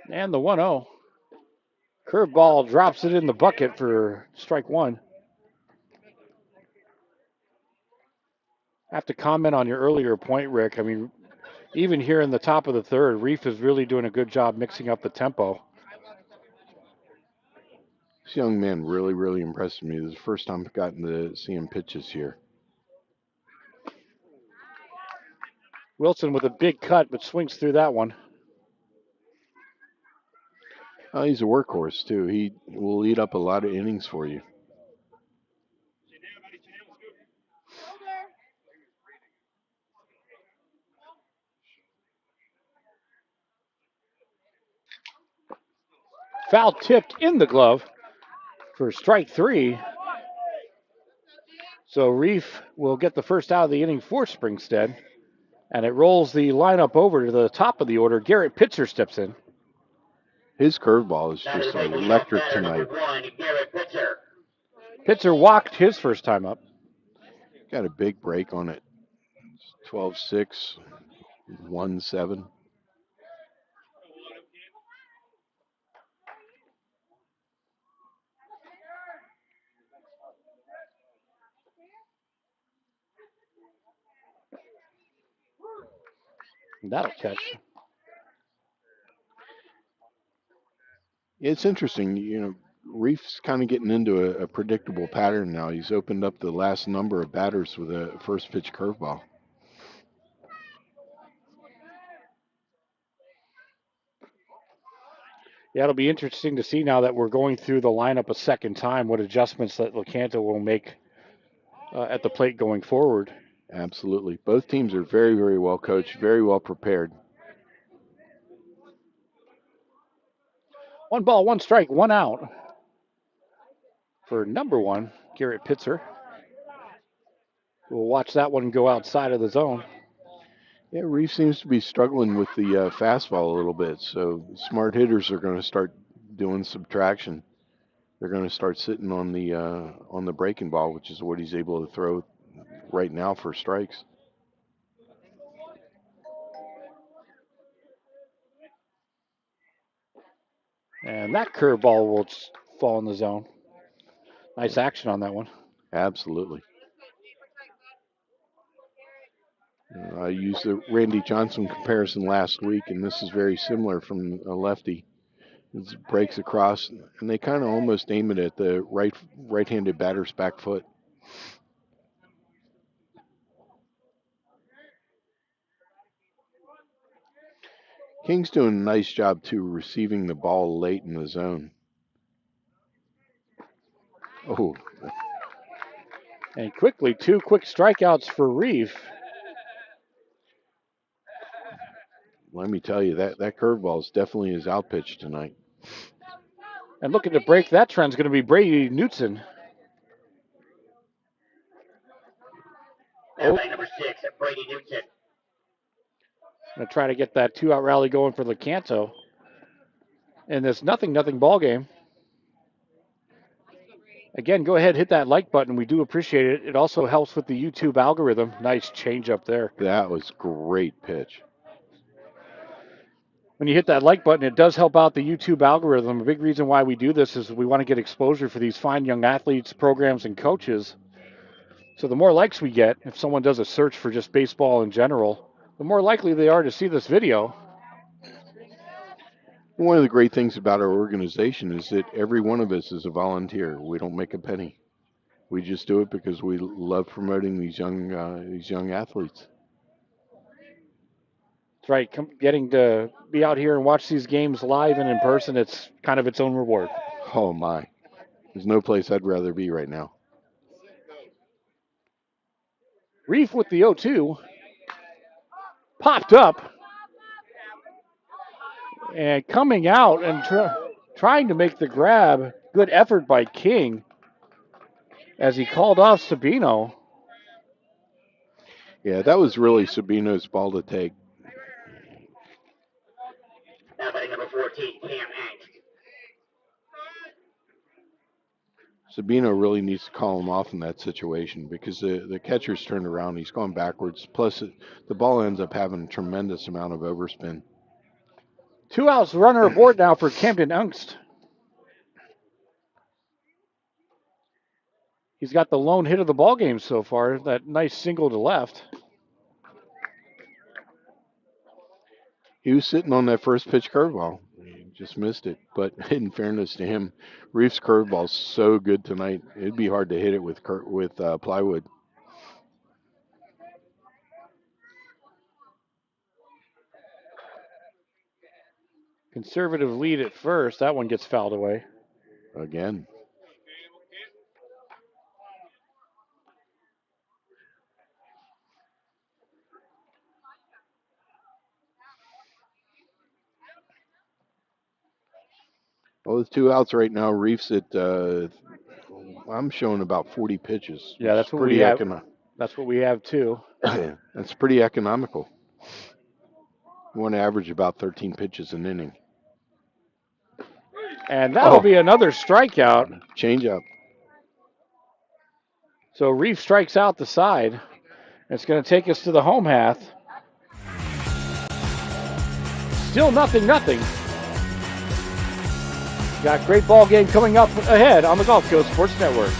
And the 1-0. Curveball drops it in the bucket for strike one. I have to comment on your earlier point, Rick. I mean, even here in the top of the third, Reef is really doing a good job mixing up the tempo. This young man really, really impressed me. This is the first time I've gotten to see him pitch this year. Wilson with a big cut, but swings through that one. He's a workhorse, too. He will eat up a lot of innings for you. Foul tipped in the glove for strike three. So Reef will get the first out of the inning for Springstead. And it rolls the lineup over to the top of the order. Garrett Pitzer steps in. His curveball is just electric tonight. Pitzer walked his first time up. Got a big break on it. 12-6, 1-7. That'll catch. It's interesting, Reef's kind of getting into a predictable pattern now. He's opened up the last number of batters with a first pitch curveball. Yeah, it'll be interesting to see now that we're going through the lineup a second time what adjustments that Lecanto will make at the plate going forward. Absolutely. Both teams are very, very well coached, very well prepared. 1 ball, 1 strike, 1 out for number one, Garrett Pitzer. We'll watch that one go outside of the zone. Yeah, Reef seems to be struggling with the fastball a little bit, so smart hitters are going to start doing subtraction. They're going to start sitting on the breaking ball, which is what he's able to throw right now for strikes. And that curveball will fall in the zone. Nice action on that one. Absolutely. I used the Randy Johnson comparison last week, and this is very similar from a lefty. It breaks across, and they kind of almost aim it at the right-handed batter's back foot. King's doing a nice job, too, receiving the ball late in the zone. Oh. And quickly, 2 quick strikeouts for Reef. Let me tell you, that curveball is definitely his outpitch tonight. And looking to break that trend is going to be Brady Knutson. Now by number 6, Brady Knutson. Going to try to get that 2-out rally going for Lecanto in this 0-0 ball game. Again, go ahead, hit that like button. We do appreciate it. It also helps with the YouTube algorithm. Nice change up there. That was great pitch. When you hit that like button, it does help out the YouTube algorithm. A big reason why we do this is we want to get exposure for these fine young athletes, programs, and coaches. So the more likes we get, if someone does a search for just baseball in general, the more likely they are to see this video. One of the great things about our organization is that every one of us is a volunteer. We don't make a penny. We just do it because we love promoting these young athletes. That's right. Getting to be out here and watch these games live and in person, it's kind of its own reward. Oh, my. There's no place I'd rather be right now. Reef with the 0-2. Popped up. And coming out and trying to make the grab. Good effort by King as he called off Sabino. Yeah, that was really Sabino's ball to take. Now batting number 14, Cam Hanks. Sabino really needs to call him off in that situation because the catcher's turned around. He's gone backwards. Plus, the ball ends up having a tremendous amount of overspin. 2 outs, runner aboard now for Camden Ungst. He's got the lone hit of the ball game so far, that nice single to left. He was sitting on that first pitch curveball. He just missed it. But in fairness to him, Reef's curveball's so good tonight. It'd be hard to hit it with plywood. Conservative lead at first. That one gets fouled away. Again. Well, with 2 outs right now, Reef's at, I'm showing about 40 pitches. Yeah, that's what we have. That's what we have too. That's pretty economical. You want to average about 13 pitches an inning. And that'll be another strikeout. Change up. So Reef strikes out the side. It's going to take us to the home half. Still 0-0. Got a great ball game coming up ahead on the Gulf Coast Sports Network.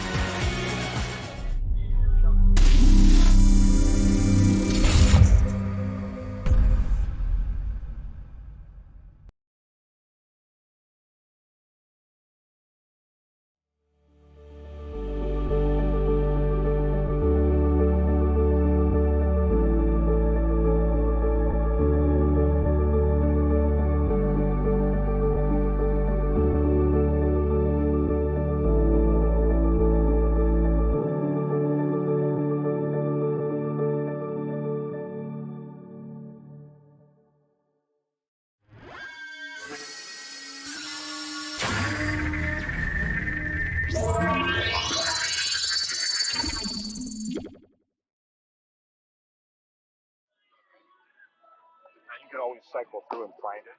You can always cycle through and find it.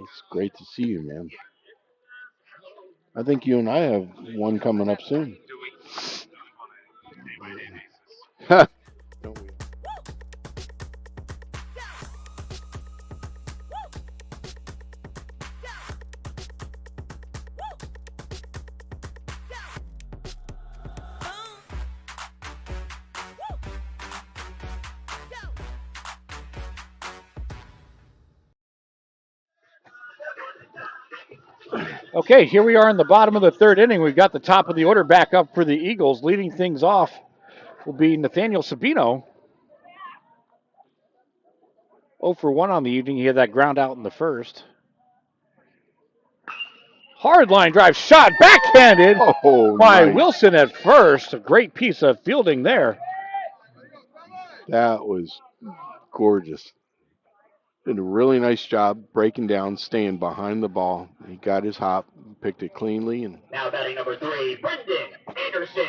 It's great to see you, man. I think you and I have one coming up soon. Don't we? Okay, here we are in the bottom of the third inning. We've got the top of the order back up for the Eagles. Leading things off will be Nathaniel Sabino. 0 for 1 on the evening. He had that ground out in the first. Hard line drive shot, backhanded by nice. Wilson at first. A great piece of fielding there. That was gorgeous. Did a really nice job breaking down, staying behind the ball. He got his hop, picked it cleanly, and Now batting number 3, Brendan Anderson.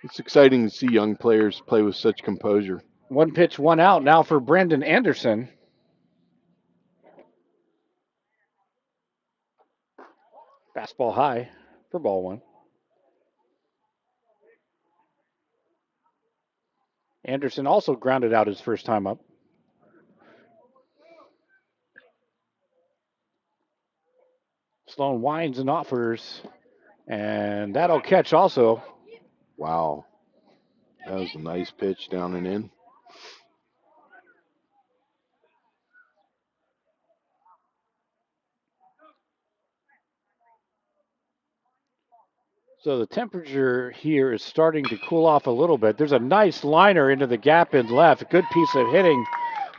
it's exciting to see young players play with such composure. 1 pitch, 1 out now for Brendan Anderson. Fastball high for ball 1. Anderson also grounded out his first time up. Sloan winds and offers, and that'll catch also. Wow. That was a nice pitch down and in. So the temperature here is starting to cool off a little bit. There's a nice liner into the gap in left. A good piece of hitting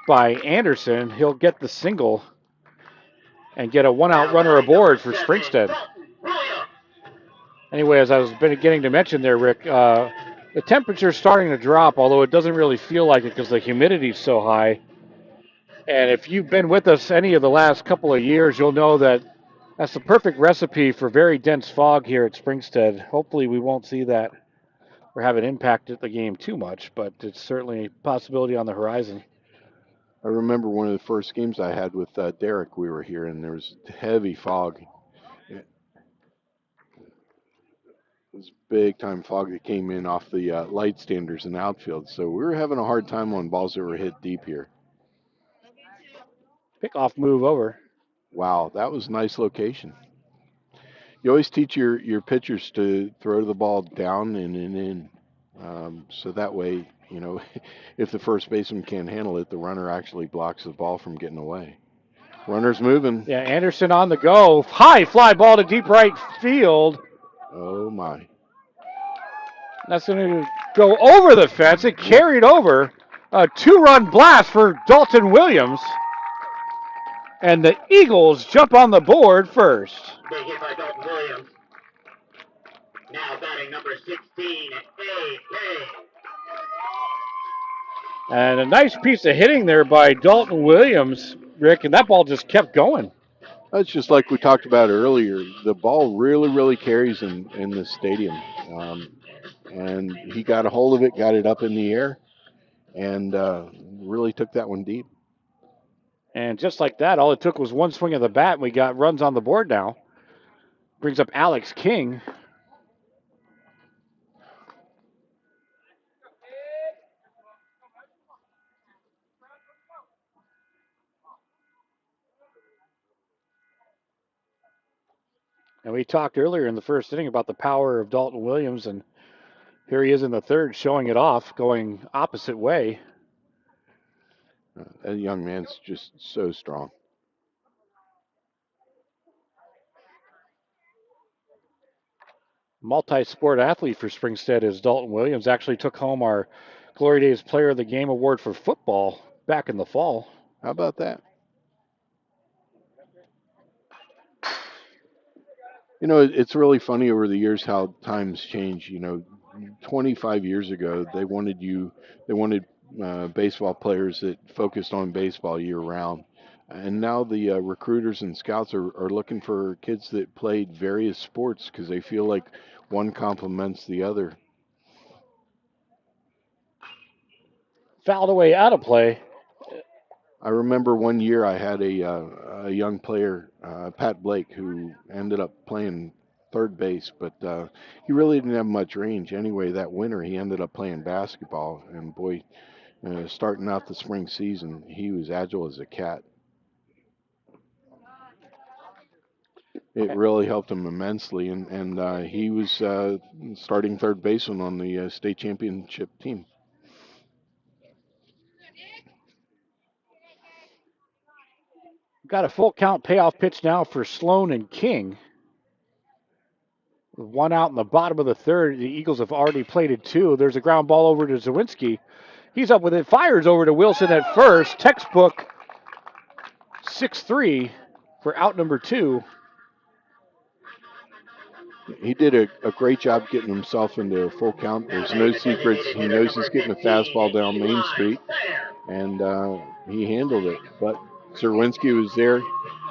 by Anderson. He'll get the single and get a 1-out runner aboard for Springstead. Anyway, as I was beginning to mention there, Rick, the temperature's starting to drop, although it doesn't really feel like it because the humidity's so high. And if you've been with us any of the last couple of years, you'll know that that's the perfect recipe for very dense fog here at Springstead. Hopefully we won't see that or have it impact the game too much, but it's certainly a possibility on the horizon. I remember one of the first games I had with Derek. We were here, and there was heavy fog. was big time fog that came in off the light standers in the outfield. So we were having a hard time on balls that were hit deep here. Pickoff move over. Wow, that was a nice location. You always teach your pitchers to throw the ball down and in. So that way, if the first baseman can't handle it, the runner actually blocks the ball from getting away. Runner's moving. Yeah, Anderson on the go. High fly ball to deep right field. Oh, my. That's going to go over the fence. It carried over. A 2-run blast for Dalton Williams. And the Eagles jump on the board first. Big hit by Dalton Williams. Now batting number 16, A.K. And a nice piece of hitting there by Dalton Williams, Rick, and that ball just kept going. That's just like we talked about earlier. The ball really, really carries in this stadium. And he got a hold of it, got it up in the air, and really took that one deep. And just like that, all it took was one swing of the bat, and we got runs on the board now. Brings up Alex King. And we talked earlier in the first inning about the power of Dalton Williams, and here he is in the third showing it off, going opposite way. That young man's just so strong. Multi-sport athlete for Springstead is Dalton Williams. Actually took home our Glory Days Player of the Game award for football back in the fall. How about that? It's really funny over the years how times change. 25 years ago, they wanted baseball players that focused on baseball year round. And now the recruiters and scouts are looking for kids that played various sports because they feel like one complements the other. Fouled away out of play. I remember one year I had a young player, Pat Blake, who ended up playing third base, but he really didn't have much range. Anyway, that winter he ended up playing basketball, and boy, starting out the spring season, he was agile as a cat. It really helped him immensely, and he was starting third baseman on the state championship team. Got a full count payoff pitch now for Sloan and King. With one out in the bottom of the third, the Eagles have already plated two. There's a ground ball over to Zawinski. He's up with it, fires over to Wilson at first. Textbook 6-3 for out number 2. He did a great job getting himself into a full count. There's no secrets. He knows he's getting a fastball down Main Street, and he handled it. But Zawinski was there.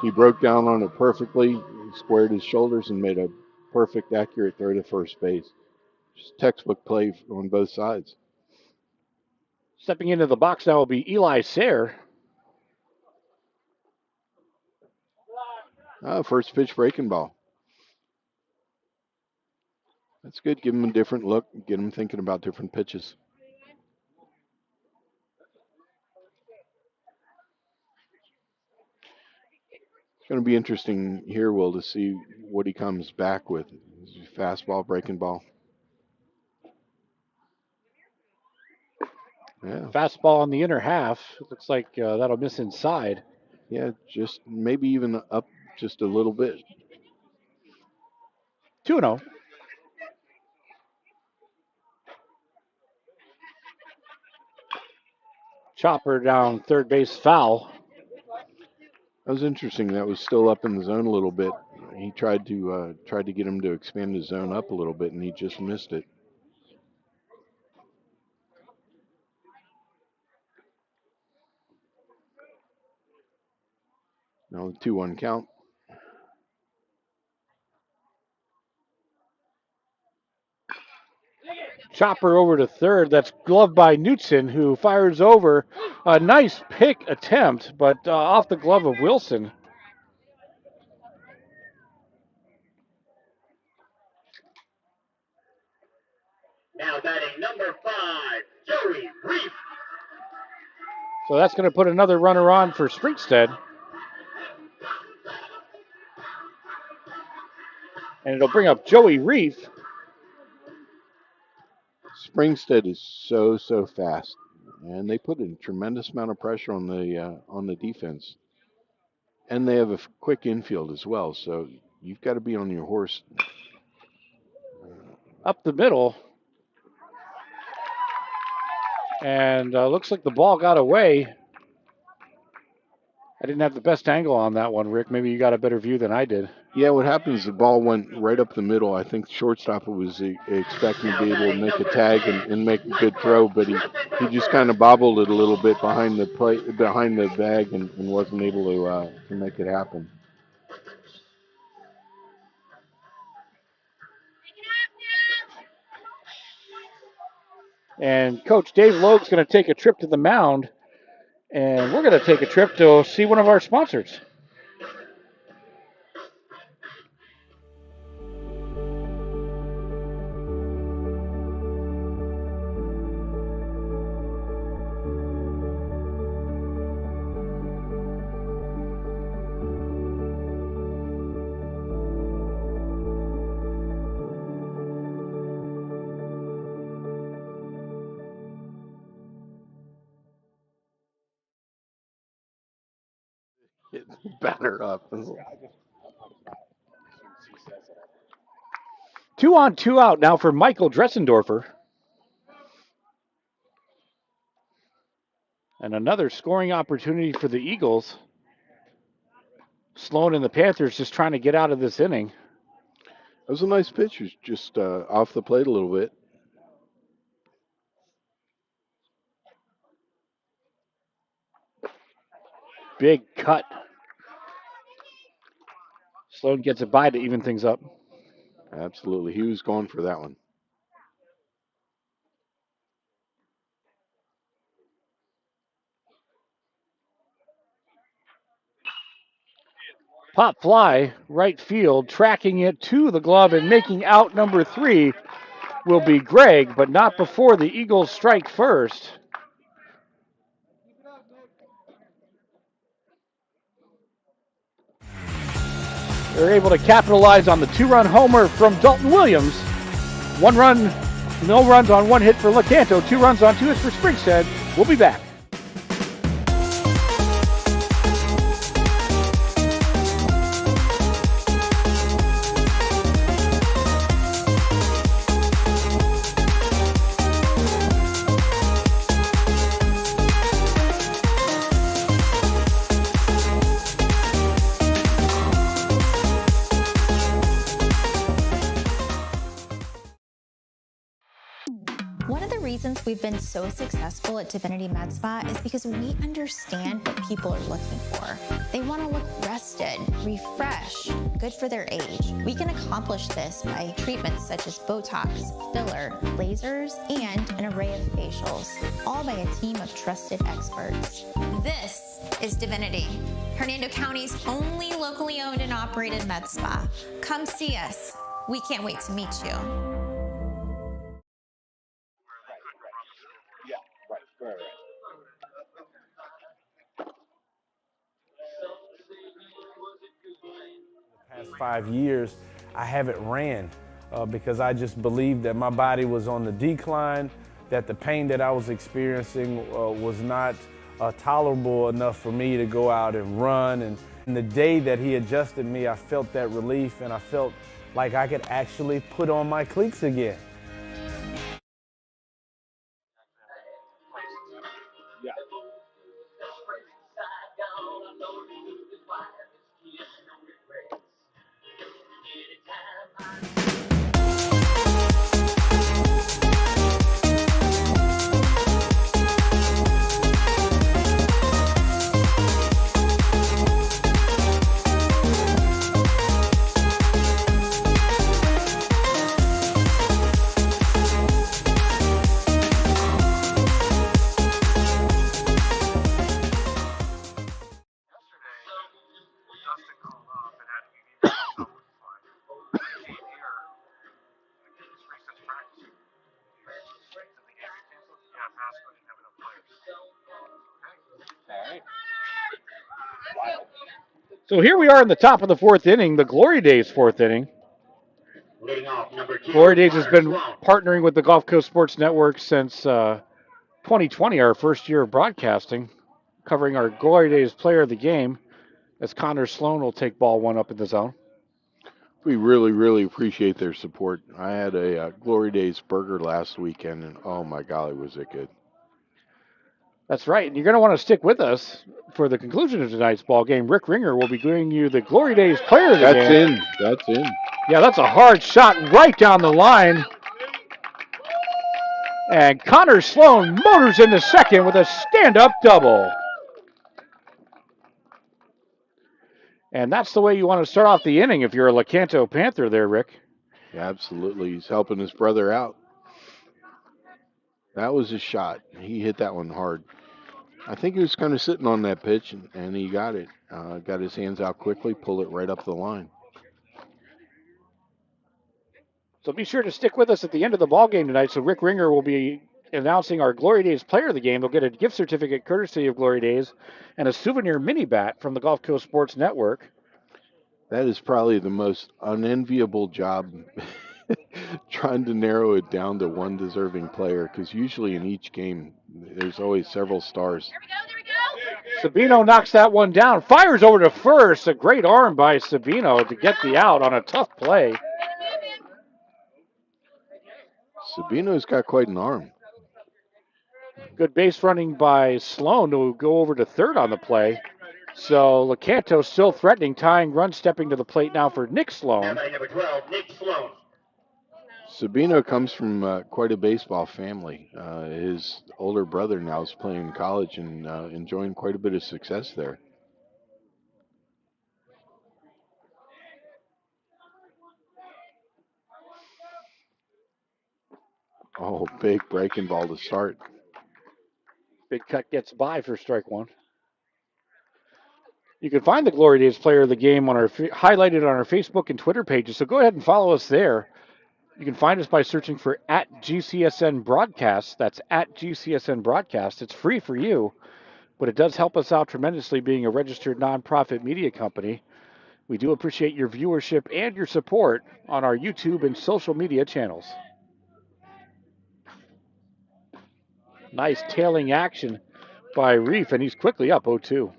He broke down on it perfectly, squared his shoulders, and made a perfect, accurate throw to first base. Just textbook play on both sides. Stepping into the box now will be Eli Sayre. First pitch breaking ball. That's good. Give him a different look. Get him thinking about different pitches. It's going to be interesting here, Will, to see what he comes back with. Fastball, breaking ball. Yeah. Fastball on the inner half. Looks like that'll miss inside. Yeah, just maybe even up just a little bit. 2-0. Chopper down third base, foul. That was interesting. That was still up in the zone a little bit. He tried to get him to expand his zone up a little bit, and he just missed it. Now 2-1 count. Chopper over to third. That's gloved by Knutson, who fires over. A nice pick attempt, but off the glove of Wilson. Now batting number 5, Joey Reef. So that's going to put another runner on for Springstead. And it'll bring up Joey Reef. Springstead is so fast, and they put a tremendous amount of pressure on the defense. And they have a quick infield as well, so you've got to be on your horse. Up the middle. And looks like the ball got away. I didn't have the best angle on that one, Rick. Maybe you got a better view than I did. Yeah, what happens is the ball went right up the middle. I think the shortstop was expecting to be able to make a tag and make a good throw, but he just kind of bobbled it a little bit behind the bag and wasn't able to make it happen. And Coach Dave Logue's going to take a trip to the mound, and we're going to take a trip to see one of our sponsors. Batter up. 2 on, 2 out now for Michael Dressendorfer. And another scoring opportunity for the Eagles. Sloan and the Panthers just trying to get out of this inning. That was a nice pitch. It was just off the plate a little bit. Big cut. Sloan gets it by to even things up. Absolutely. He was going for that one. Pop fly, right field, tracking it to the glove and making out number 3 will be Greg, but not before the Eagles strike first. They're able to capitalize on the 2-run homer from Dalton Williams. 1 run, no runs on 1 hit for Lecanto, 2 runs on 2 hits for Springstead. We'll be back. One of the reasons we've been so successful at Divinity Med Spa is because we understand what people are looking for. They want to look rested, refreshed, good for their age. We can accomplish this by treatments such as Botox, filler, lasers, and an array of facials, all by a team of trusted experts. This is Divinity, Hernando County's only locally owned and operated med spa. Come see us. We can't wait to meet you. Past 5 years, I haven't ran because I just believed that my body was on the decline, that the pain that I was experiencing was not tolerable enough for me to go out and run. And the day that he adjusted me, I felt that relief and I felt like I could actually put on my cleats again. So here we are in the top of the fourth inning, the Glory Days fourth inning. Leading off, number 2, Glory Days has Connor been Sloan. partnering with the Gulf Coast Sports Network since 2020, our first year of broadcasting, covering our Glory Days player of the game, as Connor Sloan will take ball one up in the zone. We really, really appreciate their support. I had a Glory Days burger last weekend, and oh my golly, was it good. That's right. And you're going to want to stick with us for the conclusion of tonight's ball game. Rick Ringer will be giving you the Glory Days player of the game. That's in. Yeah, that's a hard shot right down the line. And Connor Sloan motors into second with a stand-up double. And that's the way you want to start off the inning if you're a Lecanto Panther there, Rick. Yeah, absolutely. He's helping his brother out. That was a shot. He hit that one hard. I think he was kind of sitting on that pitch, and he got it. Got his hands out quickly, pulled it right up the line. So be sure to stick with us at the end of the ball game tonight. So Rick Ringer will be announcing our Glory Days player of the game. They'll get a gift certificate courtesy of Glory Days and a souvenir mini bat from the Gulf Coast Sports Network. That is probably the most unenviable job, trying to narrow it down to one deserving player, because usually in each game there's always several stars. Sabino knocks that one down, fires over to first. A great arm by Sabino to get the out on a tough play. Sabino's got quite an arm. Good base running by Sloan to go over to third on the play. So Lecanto still threatening, tying run, stepping to the plate now for Nick Sloan. Number 12, Nick Sloan. Sabino comes from quite a baseball family. His older brother now is playing in college and enjoying quite a bit of success there. Oh, big breaking ball to start. Big cut gets by for strike one. You can find the Glory Days player of the game on our highlighted on our Facebook and Twitter pages, so go ahead and follow us there. You can find us by searching for @GCSN Broadcast. That's @GCSN Broadcast. It's free for you, but it does help us out tremendously being a registered nonprofit media company. We do appreciate your viewership and your support on our YouTube and social media channels. Nice tailing action by Reef, and he's quickly up 0-2.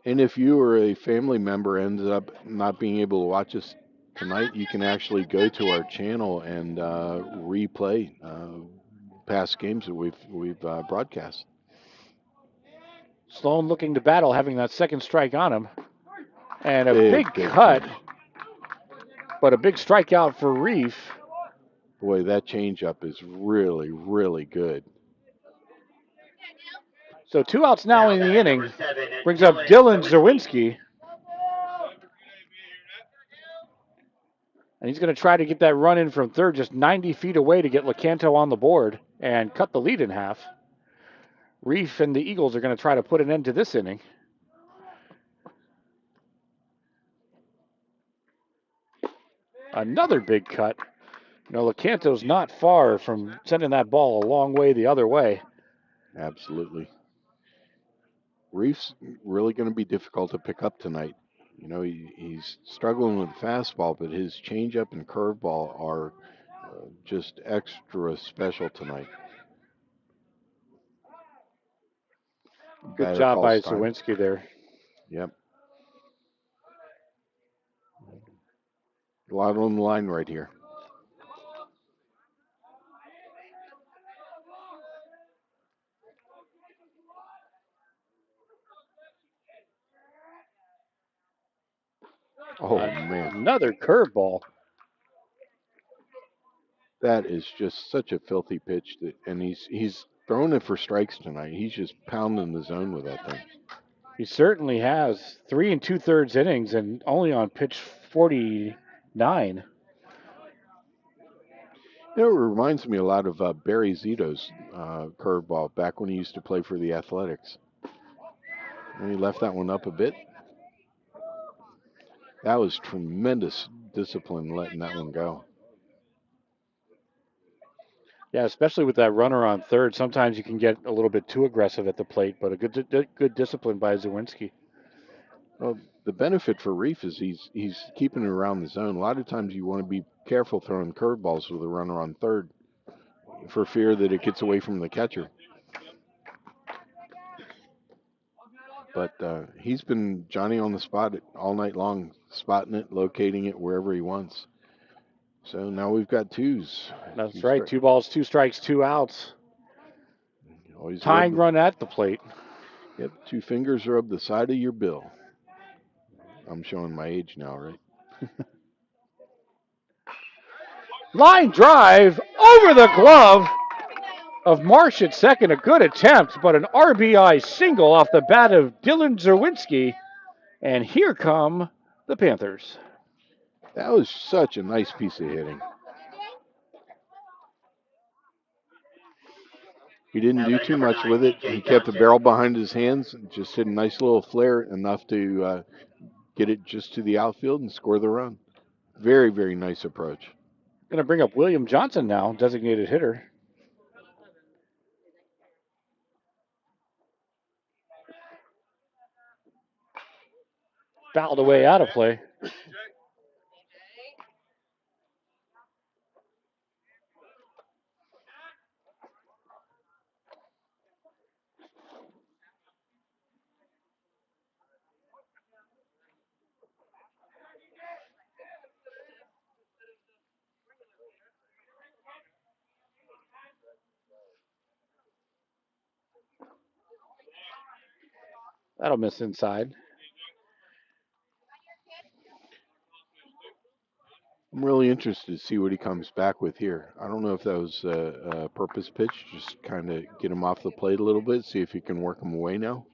And if you or a family member ends up not being able to watch us tonight, you can actually go to our channel and replay past games that we've broadcast. Sloan looking to battle, having that second strike on him. And a big cut, but a big strikeout for Reef. Boy, that changeup is really, really good. So 2 outs now in the inning. Brings up Dylan Zerwinski. And he's going to try to get that run in from third, just 90 feet away to get Lecanto on the board and cut the lead in half. Reef and the Eagles are going to try to put an end to this inning. Another big cut. You know, Lecanto's not far from sending that ball a long way the other way. Absolutely. Reef's really going to be difficult to pick up tonight. You know, he's struggling with fastball, but his changeup and curveball are just extra special tonight. Good job by Zawinski there. Yep. A lot on the line right here. Oh, man. Another curveball. That is just such a filthy pitch, and he's throwing it for strikes tonight. He's just pounding the zone with that thing. He certainly has. 3 2/3 innings and only on pitch 49. You know, it reminds me a lot of Barry Zito's curveball back when he used to play for the Athletics. And he left that one up a bit. That was tremendous discipline letting that one go. Yeah, especially with that runner on third. Sometimes you can get a little bit too aggressive at the plate, but a good discipline by Zawinski. Well, the benefit for Reef is he's keeping it around the zone. A lot of times you want to be careful throwing curveballs with a runner on third for fear that it gets away from the catcher. But he's been Johnny on the spot all night long, spotting it, locating it wherever he wants. So now we've got twos. That's right. 2 balls, 2 strikes, 2 outs. Always Tying run at the plate. Yep, 2 fingers are up the side of your bill. I'm showing my age now, right? Line drive over the glove of Marsh at second. A good attempt, but an RBI single off the bat of Dylan Zerwinski. And here come the Panthers. That was such a nice piece of hitting. He didn't do too much with it. He kept the barrel behind his hands and just hit a nice little flare, enough to get it just to the outfield and score the run. Very, very nice approach. Going to bring up William Johnson now, designated hitter. Fouled away out of play. That'll miss inside. I'm really interested to see what he comes back with here. I don't know if that was a purpose pitch, just kind of get him off the plate a little bit, see if he can work him away now.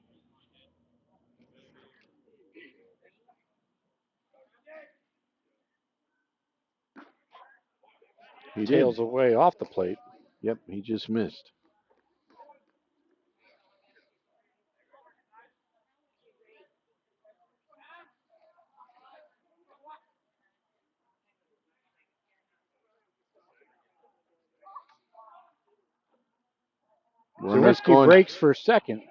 He Tails away off the plate. Yep, he just missed. Zerwinski breaks for second.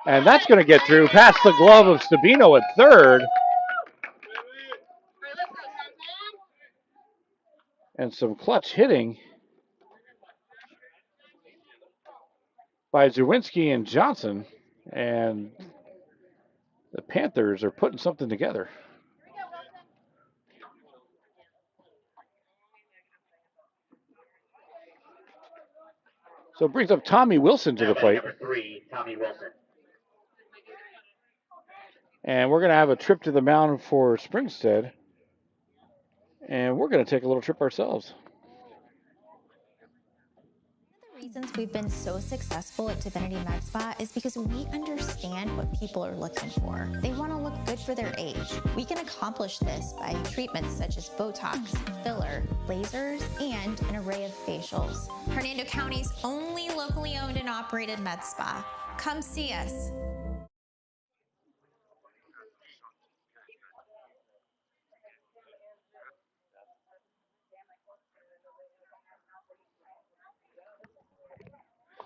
And that's going to get through past the glove of Sabino at third. And some clutch hitting by Zerwinski and Johnson. And the Panthers are putting something together. So it brings up Tommy Wilson to the plate. Number 3, Tommy Wilson. And we're going to have a trip to the mound for Springstead. And we're going to take a little trip ourselves. One of the reasons we've been so successful at Divinity Med Spa is because we understand what people are looking for. They want to look good for their age. We can accomplish this by treatments such as Botox, filler, lasers, and an array of facials. Hernando County's only locally owned and operated med spa. Come see us.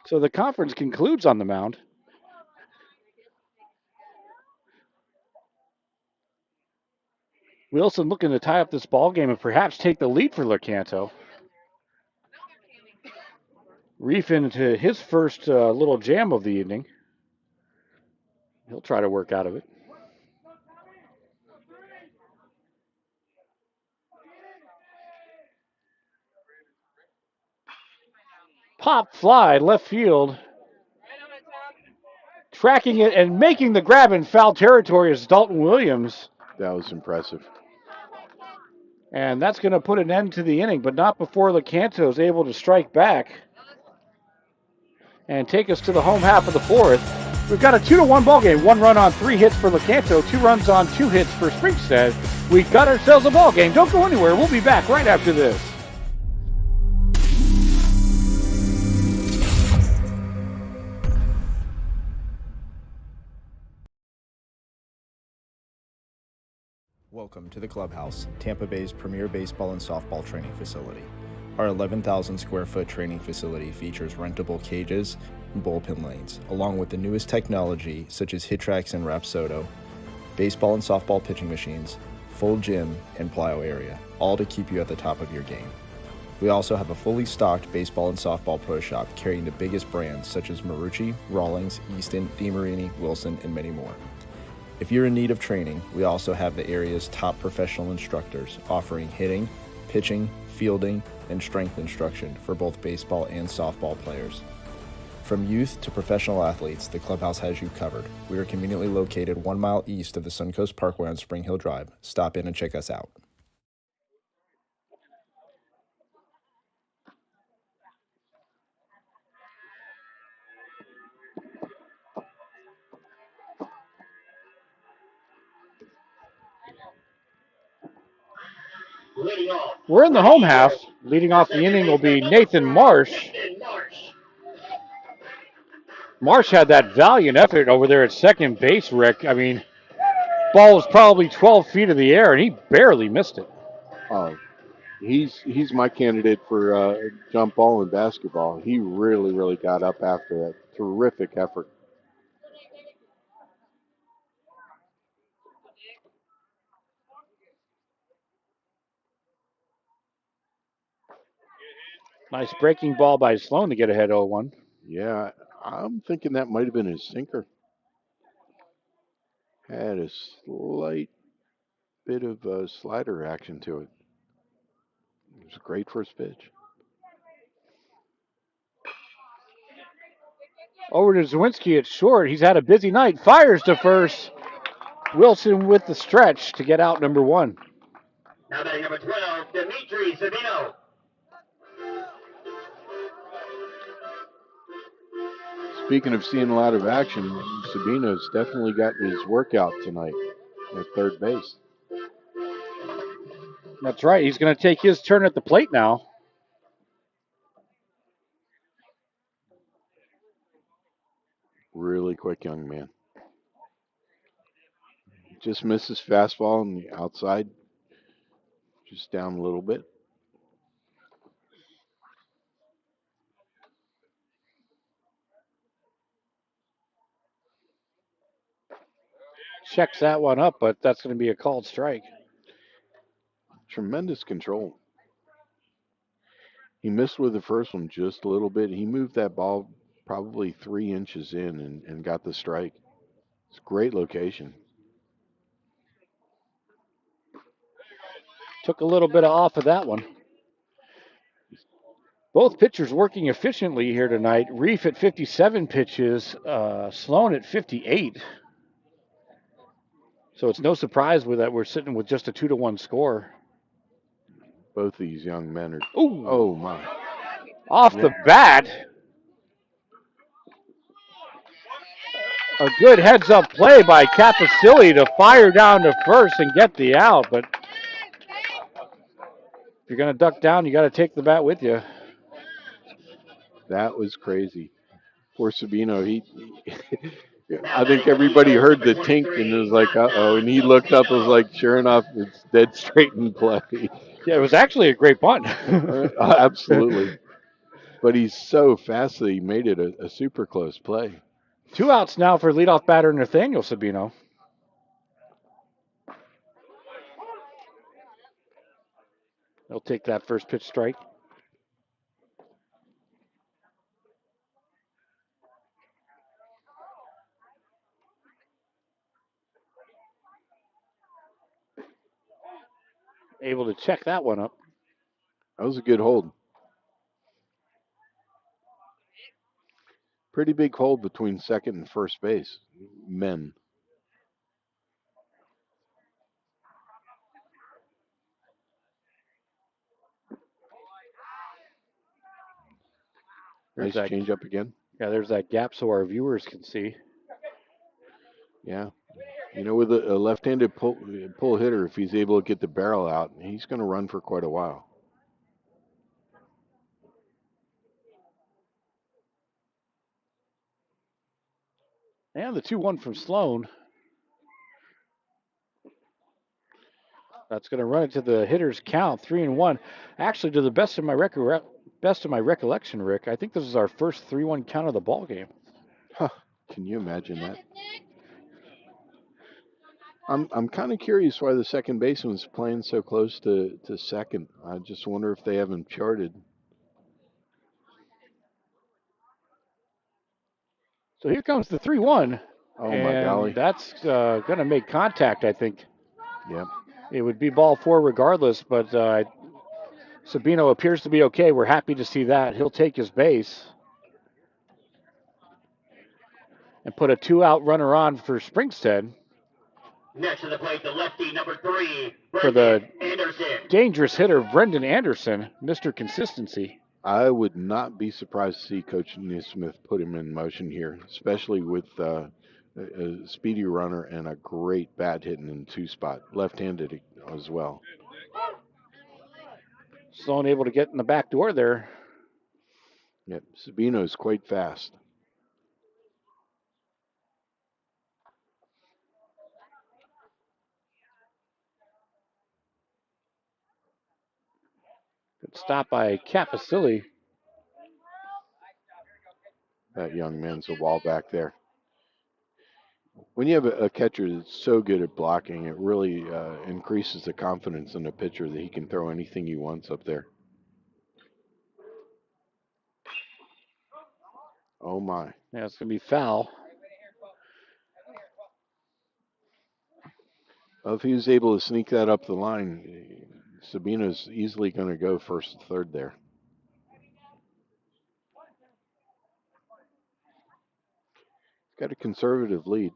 So the conference concludes on the mound. Wilson looking to tie up this ball game and perhaps take the lead for Lecanto. Reef into his first little jam of the evening. He'll try to work out of it. Pop fly left field. Tracking it and making the grab in foul territory is Dalton Williams. That was impressive. And that's going to put an end to the inning, but not before Lecanto is able to strike back and take us to the home half of the fourth. We've got a 2-1 ball game. 1 run on 3 hits for Lecanto, 2 runs on 2 hits for Springstead. We got ourselves a ball game. Don't go anywhere. We'll be back right after this. Welcome to the Clubhouse, Tampa Bay's premier baseball and softball training facility. Our 11,000 square foot training facility features rentable cages and bullpen lanes, along with the newest technology such as HitTrax and Rapsodo, baseball and softball pitching machines, full gym, and plyo area, all to keep you at the top of your game. We also have a fully stocked baseball and softball pro shop carrying the biggest brands such as Marucci, Rawlings, Easton, DeMarini, Wilson, and many more. If you're in need of training, we also have the area's top professional instructors offering hitting, pitching, fielding, and strength instruction for both baseball and softball players. From youth to professional athletes, the clubhouse has you covered. We are conveniently located 1 mile east of the Suncoast Parkway on Spring Hill Drive. Stop in and check us out. We're in the home half. Leading off the inning will be Nathan Marsh. Marsh had that valiant effort over there at second base, Rick. I mean, ball was probably 12 feet in the air, and he barely missed it. He's my candidate for jump ball in basketball. He really got up after that terrific effort. Nice breaking ball by Sloan to get ahead 0-1. Yeah, I'm thinking that might have been his sinker. Had a slight bit of slider action to it. It was a great first pitch. Over to Zawinski at short. He's had a busy night. Fires to first. Wilson with the stretch to get out number 1. Now batting number 12, Dimitri Savino. Speaking of seeing a lot of action, Sabino's definitely got his workout tonight at third base. That's right. He's going to take his turn at the plate now. Really quick young man. Just misses fastball on the outside. Just down a little bit. Checks that one up, but that's going to be a called strike. Tremendous control. He missed with the first one just a little bit. He moved that ball probably 3 inches in and got the strike. It's a great location. Took a little bit off of that one. Both pitchers working efficiently here tonight. Reef at 57 pitches, Sloan at 58. So it's no surprise with that we're sitting with just a 2-1 score. Both these young men are. Ooh. Oh my! Off the bat. A good heads-up play by Capasilli to fire down to first and get the out. But if you're going to duck down, you got to take the bat with you. That was crazy. Poor Sabino. He I think everybody heard the tink and was like, uh-oh. And he looked up and was like, sure enough, it's dead straight in play. Yeah, it was actually a great punt. Absolutely. But he's so fast that he made it a super close play. 2 outs now for leadoff batter Nathaniel Sabino. He'll take that first pitch strike. Able to check that one up. That was a good hold. Pretty big hold between second and first base. Men. Nice change up again. Yeah, there's that gap so our viewers can see. Yeah. You know, with a left-handed pull hitter, if he's able to get the barrel out, he's going to run for quite a while. And the 2-1 from Sloan. That's going to run it to the hitter's count, 3-1. Actually, to the best of my recollection, Rick, I think this is our first 3-1 count of the ball game. Huh. Can you imagine that? I'm kind of curious why the second baseman's playing so close to second. I just wonder if they have him charted. So here comes the 3-1. Oh my And golly. that's going to make contact, I think. Yep. It would be ball four regardless, but Sabino appears to be okay. We're happy to see that. He'll take his base and put a 2-out runner on for Springstead. Next to the plate, the lefty, number 3, For the Anderson. dangerous hitter, Brendan Anderson, Mr. Consistency. I would not be surprised to see Coach Neesmith put him in motion here, especially with a speedy runner and a great bat hitting in two spot, left-handed as well. Sloan able to get in the back door there. Yep, Sabino's quite fast. Good stop by Capasilli. That young man's a wall back there. When you have a catcher that's so good at blocking, it really increases the confidence in the pitcher that he can throw anything he wants up there. Oh my. Yeah, it's going to be foul. Well, if he was able to sneak that up the line, Sabino's easily going to go first and third there. He's got a conservative lead.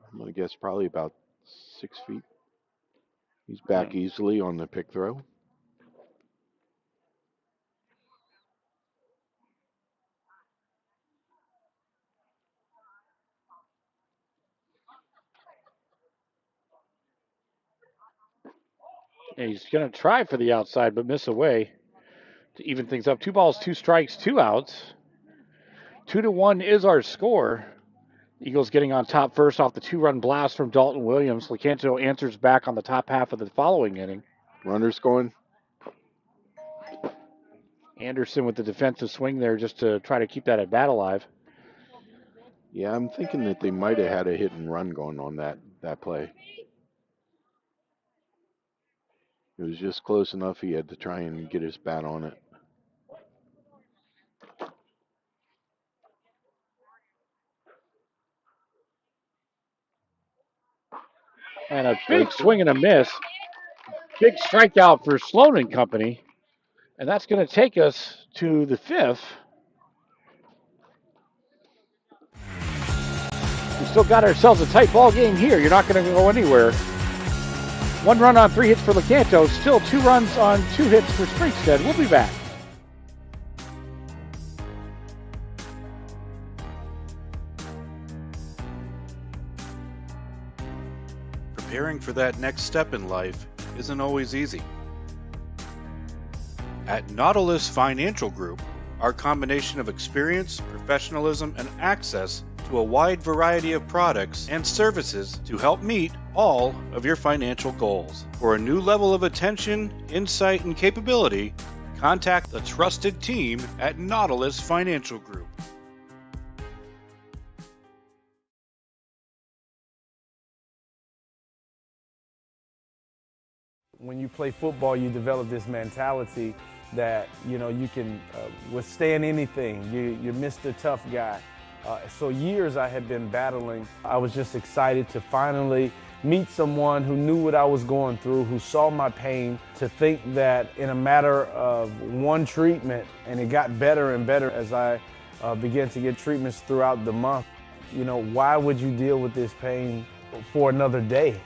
I'm going to guess probably about 6 feet. He's back easily on the pick throw. And he's going to try for the outside, but miss away to even things up. 2 balls, 2 strikes, 2 outs. 2-1 is our score. Eagles getting on top first off the 2-run blast from Dalton Williams. Lecanto answers back on the top half of the following inning. Runners going. Anderson with the defensive swing there just to try to keep that at bat alive. Yeah, I'm thinking that they might have had a hit and run going on that play. It was just close enough he had to try and get his bat on it. And a big swing and a miss. Big strikeout for Sloan and company. And that's going to take us to the 5th. We still got ourselves a tight ball game here. You're not going to go anywhere. 1 run on 3 hits for Lecanto. Still 2 runs on 2 hits for Springstead. We'll be back. Preparing for that next step in life isn't always easy. At Nautilus Financial Group, our combination of experience, professionalism, and access to a wide variety of products and services to help meet all of your financial goals. For a new level of attention, insight, and capability, contact the trusted team at Nautilus Financial Group. When you play football, you develop this mentality that, you know, you can withstand anything. You're Mr. Tough Guy. So years I had been battling. I was just excited to finally meet someone who knew what I was going through, who saw my pain, to think that in a matter of one treatment, and it got better and better as I began to get treatments throughout the month. You know, why would you deal with this pain for another day?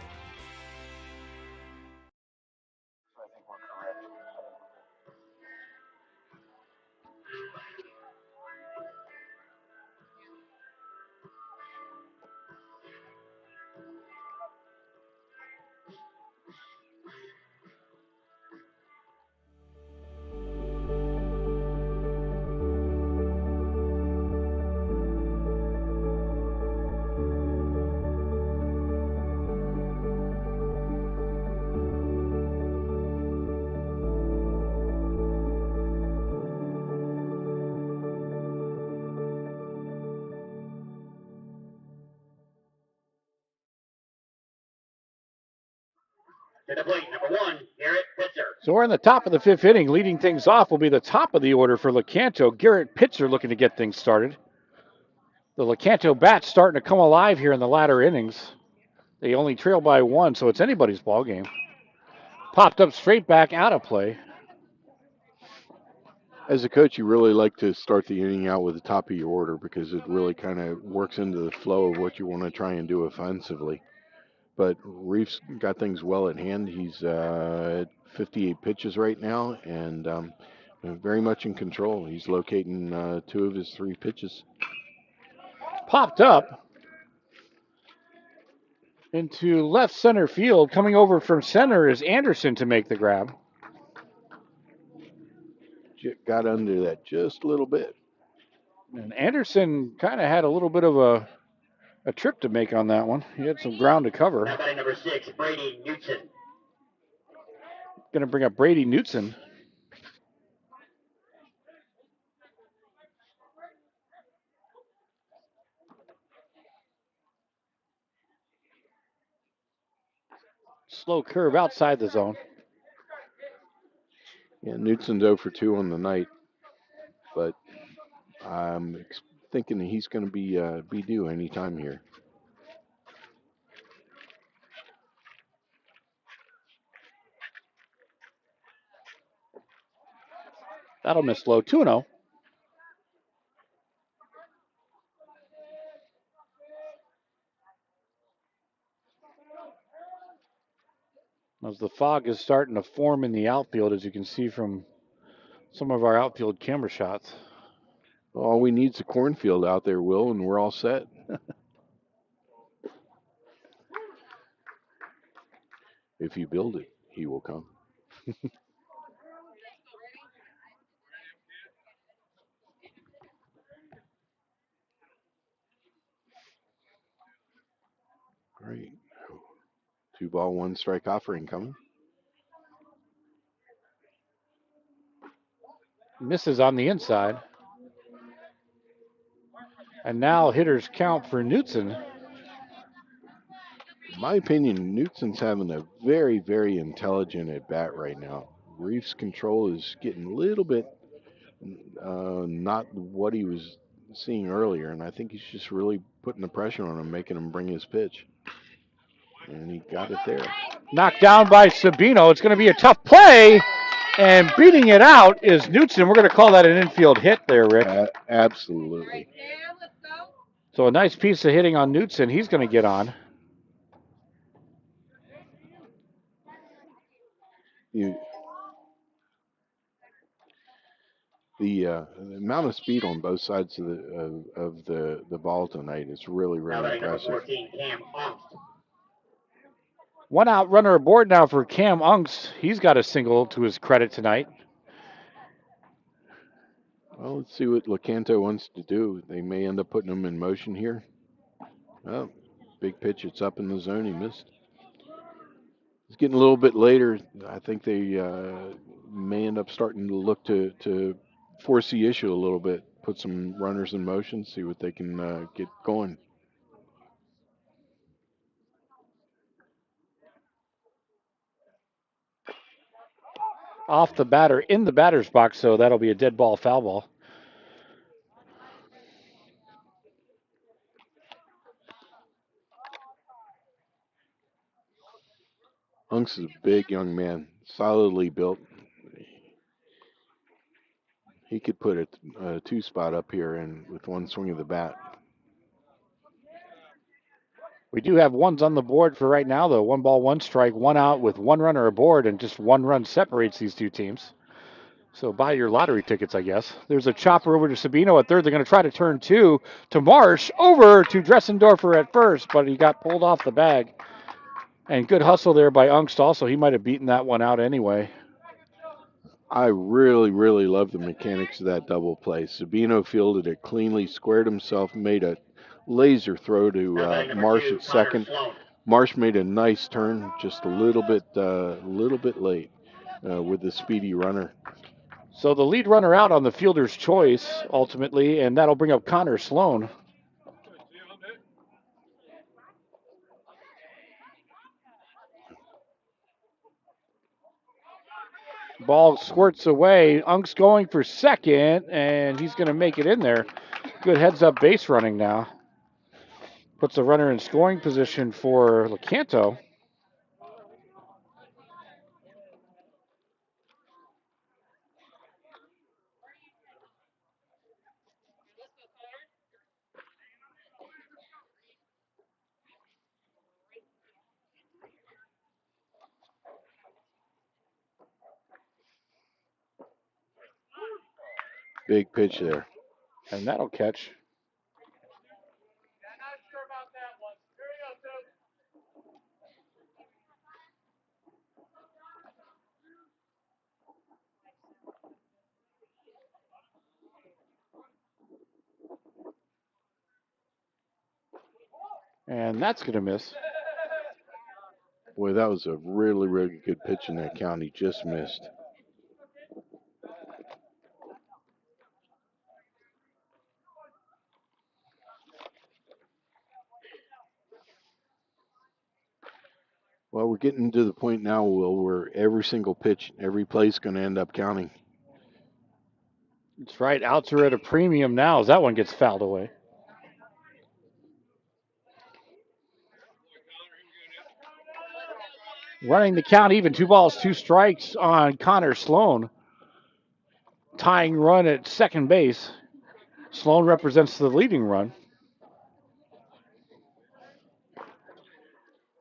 To the plate, number 1, Garrett Pitzer. So we're in the top of the 5th inning. Leading things off will be the top of the order for Lecanto. Garrett Pitzer looking to get things started. The Lecanto bats starting to come alive here in the latter innings. They only trail by 1, so it's anybody's ball game. Popped up straight back out of play. As a coach, you really like to start the inning out with the top of your order because it really kind of works into the flow of what you want to try and do offensively. But Reef's got things well at hand. He's at 58 pitches right now and very much in control. He's locating 2 of his 3 pitches. Popped up into left center field. Coming over from center is Anderson to make the grab. Got under that just a little bit. And Anderson kind of had a little bit of a trip to make on that one. He had some ground to cover. Now batting number 6, Brady Newton. Going to bring up Brady Newton. Slow curve outside the zone. Yeah, Newton's 0 for 2 on the night, but I'm thinking that he's going to be due anytime here. That'll miss low. 2-0. As the fog is starting to form in the outfield, as you can see from some of our outfield camera shots. All we need is a cornfield out there, Will, and we're all set. If you build it, he will come. Great. 2 ball, 1 strike offering coming. Misses on the inside. And now hitters count for Newton. In my opinion, Newton's having a very, very intelligent at bat right now. Reef's control is getting a little bit not what he was seeing earlier, and I think he's just really putting the pressure on him, making him bring his pitch. And he got it there. Knocked down by Sabino. It's going to be a tough play. And beating it out is Newton. We're going to call that an infield hit there, Rick. Absolutely. So a nice piece of hitting on Newton. He's going to get on. The amount of speed on both sides of the ball tonight is really, really impressive. 14, Cam Unk. 1 out runner aboard now for Cam Unks. He's got a single to his credit tonight. Well, let's see what Lecanto wants to do. They may end up putting him in motion here. Oh, big pitch. It's up in the zone. He missed. It's getting a little bit later. I think they may end up starting to look to force the issue a little bit, put some runners in motion, see what they can get going. Off the batter, in the batter's box, so that'll be a dead ball, foul ball. Unks is a big young man, solidly built. He could put a 2 spot up here and with 1 swing of the bat. We do have ones on the board for right now, though. 1 ball, 1 strike, 1 out with 1 runner aboard, and just 1 run separates these 2 teams. So buy your lottery tickets, I guess. There's a chopper over to Sabino at third. They're going to try to turn 2 to Marsh, over to Dressendorfer at first, but he got pulled off the bag. And good hustle there by Ungst also. He might have beaten that one out anyway. I really, really love the mechanics of that double play. Sabino fielded it cleanly, squared himself, made a laser throw to Marsh at second. Marsh made a nice turn, just a little bit late with the speedy runner. So the lead runner out on the fielder's choice ultimately, and that'll bring up Connor Sloan. Ball squirts away. Unk's going for second, and he's going to make it in there. Good heads-up base running now. Puts the runner in scoring position for Lecanto. Big pitch there. And that'll catch. And that's going to miss. Boy, that was a really, really good pitch in that count. He just missed. Well, we're getting to the point now, Will, where every single pitch, every play is going to end up counting. That's right. Outs are at a premium now as that one gets fouled away. Running the count even. 2 balls, 2 strikes on Connor Sloan. Tying run at second base. Sloan represents the leading run.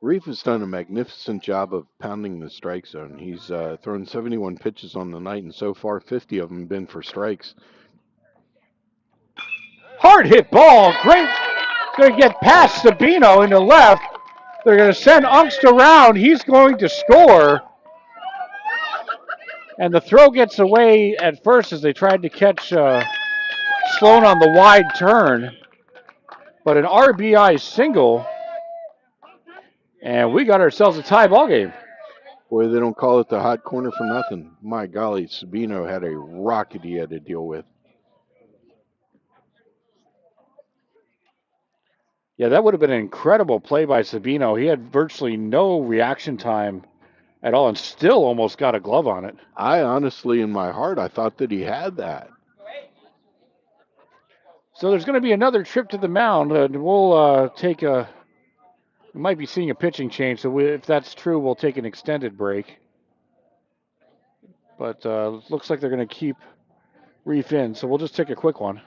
Reef has done a magnificent job of pounding the strike zone. He's thrown 71 pitches on the night, and so far 50 of them have been for strikes. Hard hit ball. Great. Going to get past Sabino into left. They're going to send Unkst around. He's going to score. And the throw gets away at first as they tried to catch Sloan on the wide turn. But an RBI single. And we got ourselves a tie ball game. Boy, they don't call it the hot corner for nothing. My golly, Sabino had a rocket he had to deal with. Yeah, that would have been an incredible play by Sabino. He had virtually no reaction time at all and still almost got a glove on it. I honestly, in my heart, I thought that he had that. So there's going to be another trip to the mound, and we'll take a. We might be seeing a pitching change, so if that's true, we'll take an extended break. But looks like they're going to keep Reef in, so we'll just take a quick one.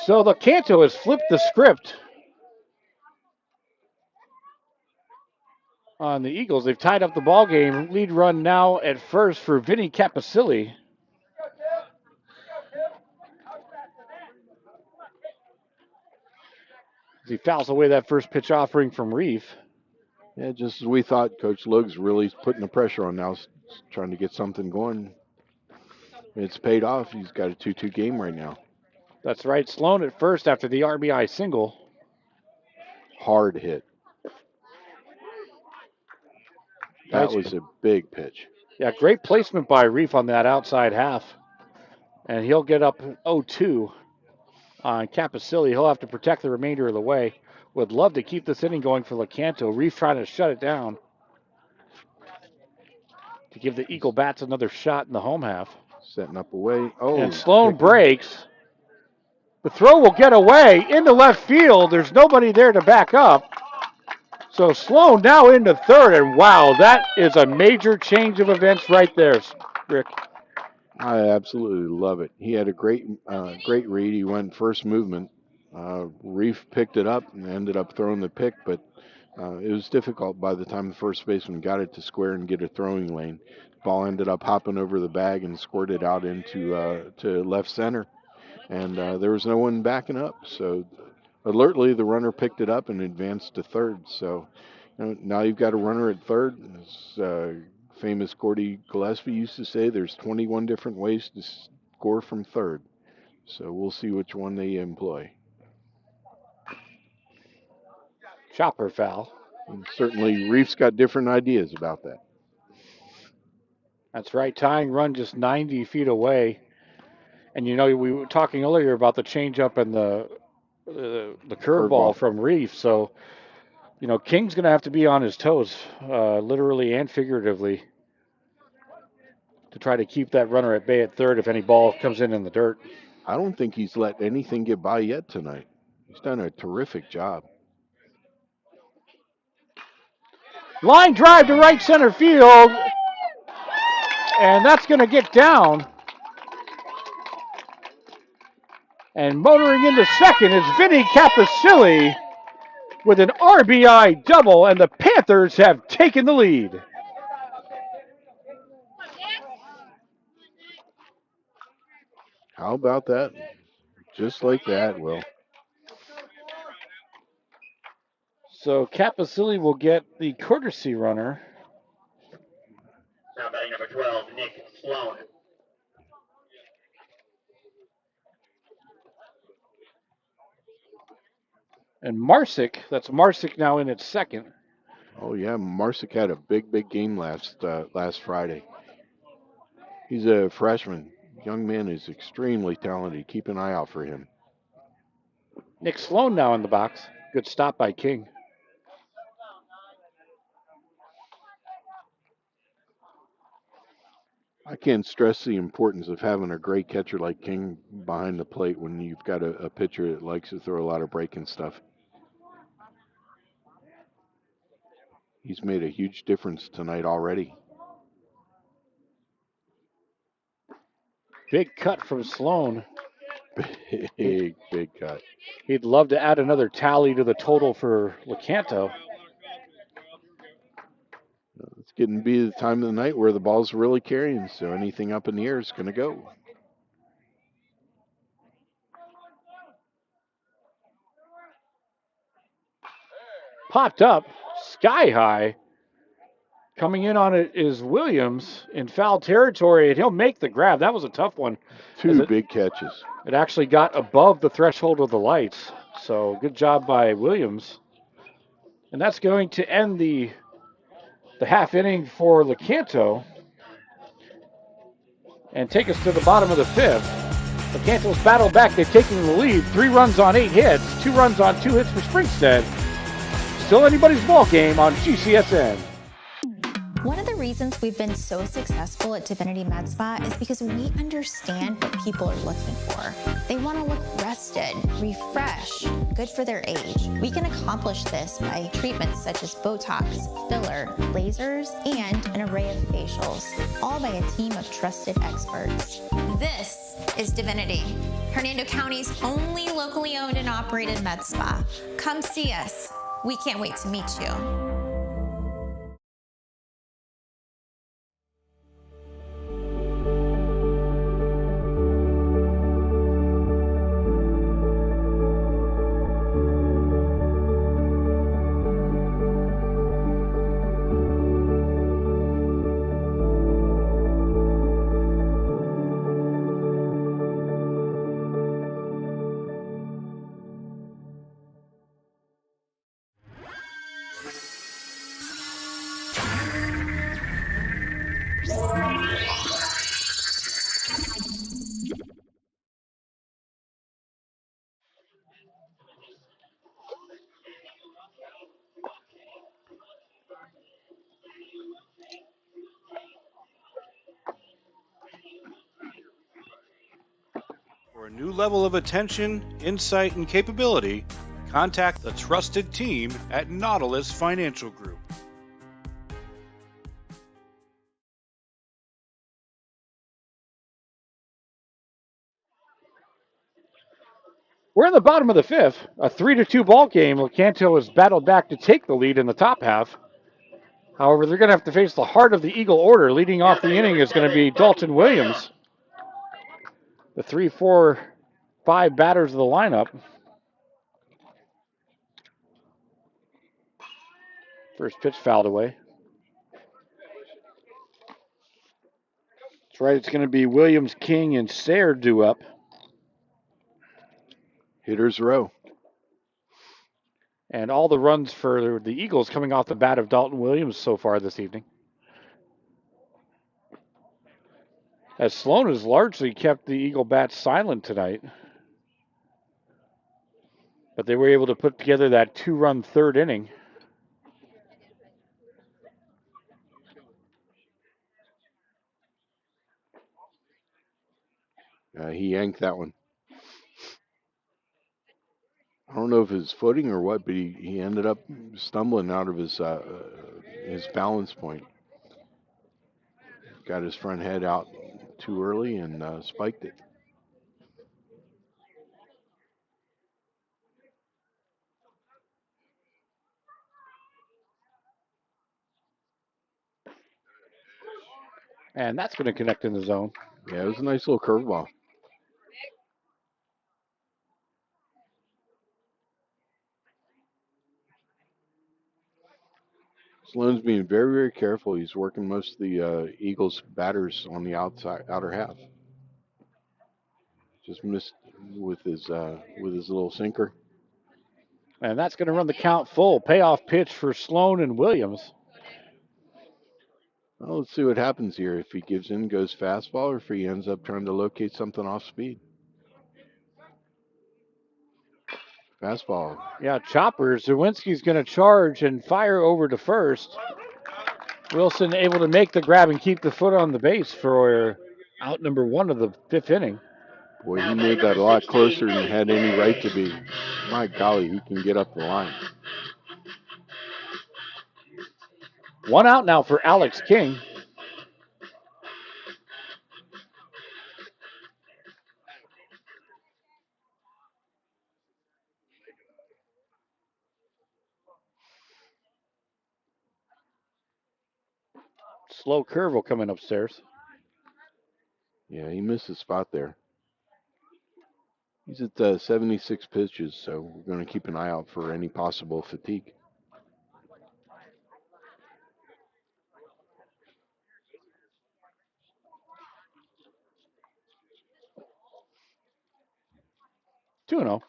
So Lecanto has flipped the script on the Eagles. They've tied up the ball game. Lead run now at first for Vinny Capicilli. As he fouls away that first pitch offering from Reef. Yeah, just as we thought. Coach Logue's really putting the pressure on now, trying to get something going. It's paid off. He's got a 2-2 game right now. That's right. Sloan at first after the RBI single. Hard hit. That was a big pitch. Yeah, great placement by Reef on that outside half. And he'll get up 0-2 on Capicilli. He'll have to protect the remainder of the way. Would love to keep this inning going for Lecanto. Reef trying to shut it down to give the Eagle Bats another shot in the home half. Setting up away. Oh, and Sloan breaks. The throw will get away into left field. There's nobody there to back up. So Sloan now into third, and wow, that is a major change of events right there, Rick. I absolutely love it. He had a great read. He went first movement. Reef picked it up and ended up throwing the pick, but it was difficult by the time the first baseman got it to square and get a throwing lane. Ball ended up hopping over the bag and squirted out into to left center. And there was no one backing up. So alertly, the runner picked it up and advanced to third. So now you've got a runner at third. As famous Gordy Gillespie used to say, there's 21 different ways to score from third. So we'll see which one they employ. Chopper foul. And certainly, Reef's got different ideas about that. That's right. Tying run just 90 feet away. And you know, we were talking earlier about the changeup and the curveball from Reef. So, you know, King's going to have to be on his toes, literally and figuratively, to try to keep that runner at bay at third if any ball comes in the dirt. I don't think he's let anything get by yet tonight. He's done a terrific job. Line drive to right center field. And that's going to get down. And motoring into second is Vinny Capicilli with an RBI double, and the Panthers have taken the lead. How about that? Just like that, Will. So Capicilli will get the courtesy runner. Now batting number 12, Nick Sloan. And that's Marsick now in at second. Oh yeah, Marsick had a big game last Friday. He's a freshman. Young man is extremely talented. Keep an eye out for him. Nick Sloan now in the box. Good stop by King. I can't stress the importance of having a great catcher like King behind the plate when you've got a pitcher that likes to throw a lot of breaking stuff. He's made a huge difference tonight already. Big cut from Sloan. Big cut. He'd love to add another tally to the total for Lecanto. It's getting to be the time of the night where the ball's really carrying, so anything up in the air is going to go. Popped up, sky high. Coming in on it is Williams in foul territory, and he'll make the grab. That was a tough one. Two big catches. It actually got above the threshold of the lights, so good job by Williams. And that's going to end the half inning for Lecanto and take us to the bottom of the fifth. Lecanto's battled back. They've taken the lead. 3 runs on 8 hits, 2 runs on 2 hits for Springstead. Still anybody's ball game on GCSN. One of the reasons we've been so successful at Divinity Med Spa is because we understand what people are looking for. They want to look rested, refreshed, good for their age. We can accomplish this by treatments such as Botox, filler, lasers, and an array of facials, all by a team of trusted experts. This is Divinity, Hernando County's only locally owned and operated med spa. Come see us. We can't wait to meet you. For a new level of attention, insight, and capability, contact the trusted team at Nautilus Financial Group. We're in the bottom of the fifth, a 3-2 ball game. Lecanto has battled back to take the lead in the top half. However, they're going to have to face the heart of the Eagle order. Leading off the inning is going to be Dalton Williams. The 3, 4, 5 batters of the lineup. First pitch fouled away. That's right. It's going to be Williams, King, and Sayre due up. Hitters row. And all the runs for the Eagles coming off the bat of Dalton Williams so far this evening. As Sloan has largely kept the Eagle bats silent tonight. But they were able to put together that 2-run third inning. He yanked that one. I don't know if it's footing or what, but he ended up stumbling out of his balance point. Got his front head out too early and spiked it. And that's going to connect in the zone. Yeah, it was a nice little curveball. Sloan's being very, very careful. He's working most of the Eagles batters on the outer half. Just missed with his little sinker. And that's going to run the count full. Payoff pitch for Sloan and Williams. Well, let's see what happens here. If he gives in, goes fastball, or if he ends up trying to locate something off speed. Fastball. Yeah, chopper. Zawinski's going to charge and fire over to first. Wilson able to make the grab and keep the foot on the base for out number 1 of the 5th inning. Boy, he made that a lot closer than it had any right to be. My golly, he can get up the line. 1 out now for Alex King. Slow curve will come in upstairs. Yeah, he missed his spot there. He's at 76 pitches, so we're going to keep an eye out for any possible fatigue. Two 2-0.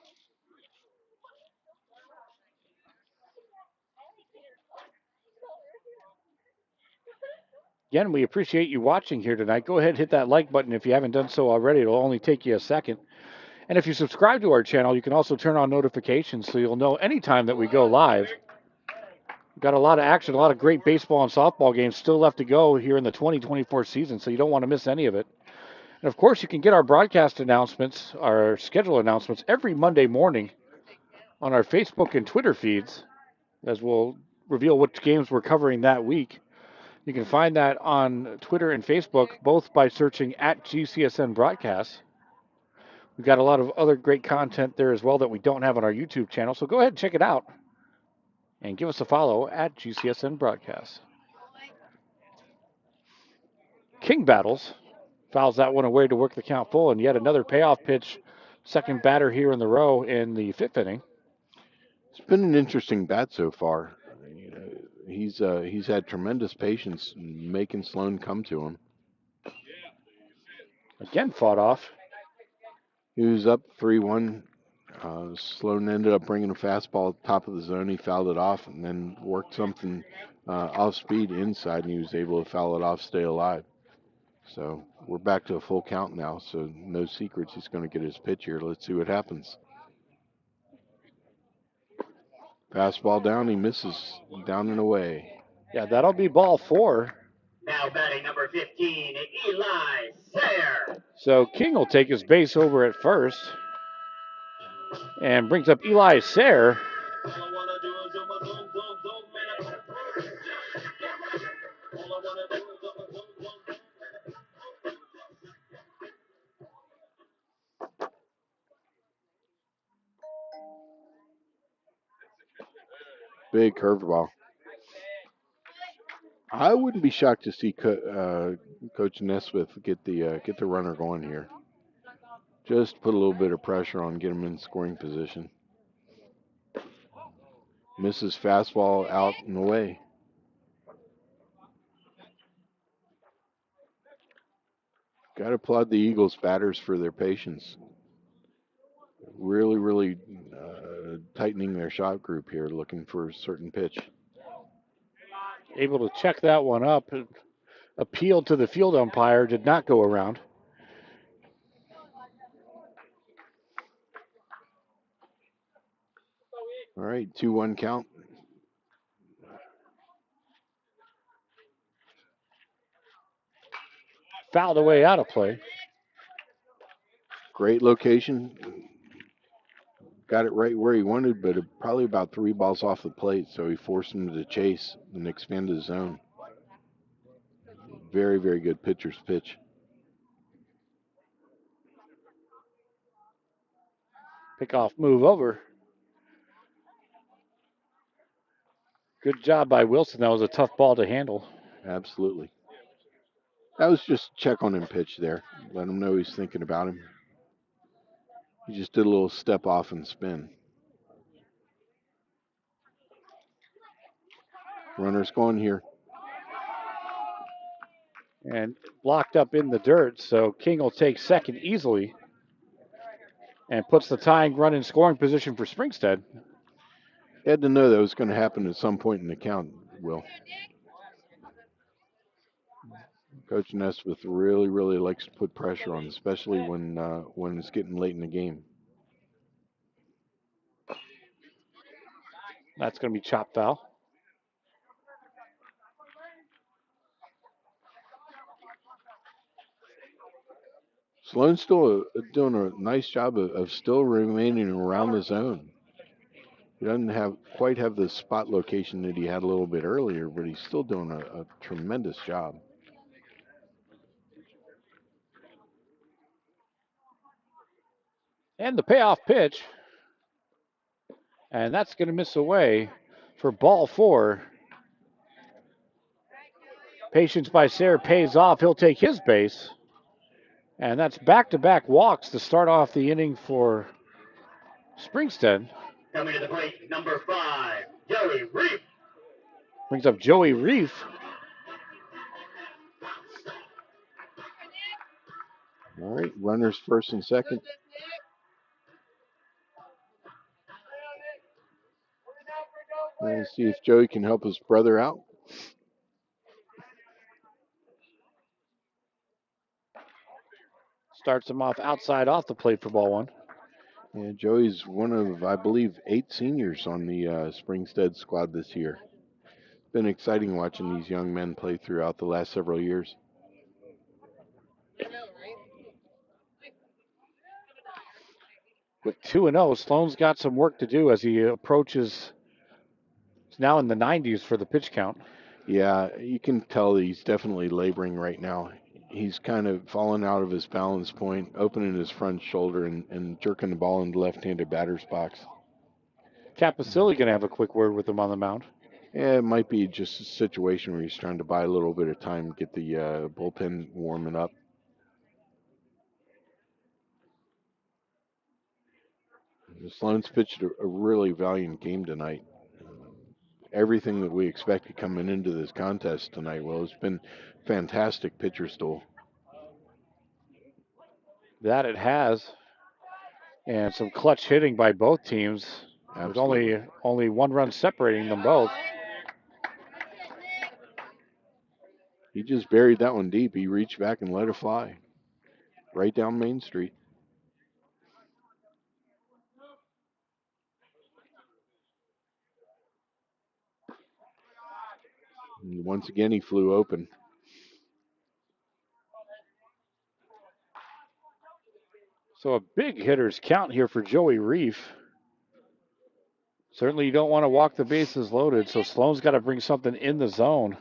Again, we appreciate you watching here tonight. Go ahead and hit that like button if you haven't done so already. It'll only take you a second. And if you subscribe to our channel, you can also turn on notifications so you'll know anytime that we go live. We've got a lot of action, a lot of great baseball and softball games still left to go here in the 2024 season, so you don't want to miss any of it. And of course, you can get our broadcast announcements, our schedule announcements every Monday morning on our Facebook and Twitter feeds, as we'll reveal which games we're covering that week. You can find that on Twitter and Facebook, both by searching at GCSN Broadcasts. We've got a lot of other great content there as well that we don't have on our YouTube channel, so go ahead and check it out and give us a follow at GCSN Broadcasts. King battles, fouls that one away to work the count full, and yet another payoff pitch, second batter here in the row in the 5th inning. It's been an interesting bat so far. He's had tremendous patience in making Sloan come to him. Again fought off. He was up 3-1. Sloan ended up bringing a fastball at the top of the zone. He fouled it off and then worked something off speed inside, and he was able to foul it off, stay alive. So we're back to a full count now, so no secrets. He's going to get his pitch here. Let's see what happens. Fastball down, he misses, down and away. Yeah, that'll be ball 4. Now batting number 15, Eli Sayre. So King will take his base over at first and brings up Eli Sayre. Big curveball. I wouldn't be shocked to see Coach Nesmith get the runner going here. Just put a little bit of pressure on, get him in scoring position. Misses fastball out and away. Got to applaud the Eagles batters for their patience. Really tightening their shot group here, looking for a certain pitch. Able to check that one up. Appealed to the field umpire, did not go around. All right, 2-1 count. Fouled away out of play. Great location. Got it right where he wanted, but probably about 3 balls off the plate, so he forced him to chase and expand his zone. Very good pitcher's pitch. Pickoff move over. Good job by Wilson. That was a tough ball to handle. Absolutely. That was just check on him pitch there. Let him know he's thinking about him. He just did a little step off and spin. Runner's going here. And blocked up in the dirt, so King will take second easily and puts the tying run in scoring position for Springstead. He had to know that was going to happen at some point in the count, Will. Coach Nesmith really likes to put pressure on, especially when it's getting late in the game. That's going to be chopped foul. Sloan's still doing a nice job of still remaining around the zone. He doesn't quite have the spot location that he had a little bit earlier, but he's still doing a tremendous job. And the payoff pitch. And that's going to miss away for ball 4. Patience by Sayre pays off. He'll take his base. And that's back-to-back walks to start off the inning for Springstead. Coming to the plate, number 5, Joey Reef. Brings up Joey Reef. All right, runners first and second. Let's see if Joey can help his brother out. Starts him off outside off the plate for ball 1. Yeah, Joey's one of, I believe, 8 seniors on the Springstead squad this year. It's been exciting watching these young men play throughout the last several years. With 2-0, Sloan's got some work to do as he approaches. He's now in the 90s for the pitch count. Yeah, you can tell he's definitely laboring right now. He's kind of fallen out of his balance point, opening his front shoulder and jerking the ball into the left-handed batter's box. Capasilli going to have a quick word with him on the mound. Yeah, it might be just a situation where he's trying to buy a little bit of time, get the bullpen warming up. Sloan's pitched a really valiant game tonight. Everything that we expected coming into this contest tonight, well, it's been fantastic pitcher's duel. That it has. And some clutch hitting by both teams. Absolutely. There's only 1 run separating them both. He just buried that one deep. He reached back and let it fly. Right down Main Street. And once again, he flew open. So a big hitter's count here for Joey Reef. Certainly you don't want to walk the bases loaded, so Sloan's got to bring something in the zone.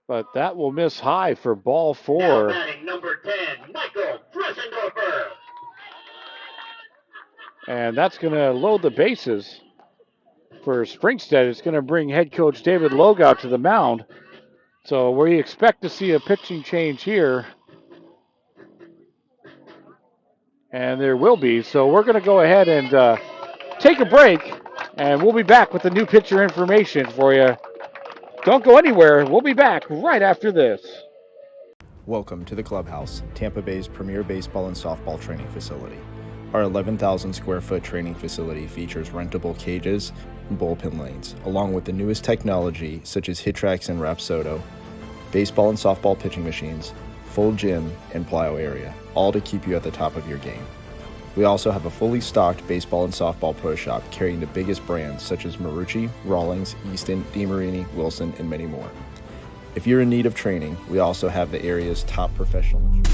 But that will miss high for ball 4. Now batting number 10, Michael Dressendorfer. And that's going to load the bases for Springstead. It's going to bring head coach David Logout to the mound. So we expect to see a pitching change here. And there will be. So we're going to go ahead and take a break. And we'll be back with the new pitcher information for you Don't go anywhere. We'll be back right after this. Welcome to the Clubhouse, Tampa Bay's premier baseball and softball training facility. Our 11,000 square foot training facility features rentable cages and bullpen lanes, along with the newest technology such as hit tracks and Rapsodo, baseball and softball pitching machines, full gym, and plyo area, all to keep you at the top of your game. We also have a fully stocked baseball and softball pro shop carrying the biggest brands such as Marucci, Rawlings, Easton, DeMarini, Wilson, and many more. If you're in need of training, we also have the area's top professional instructors.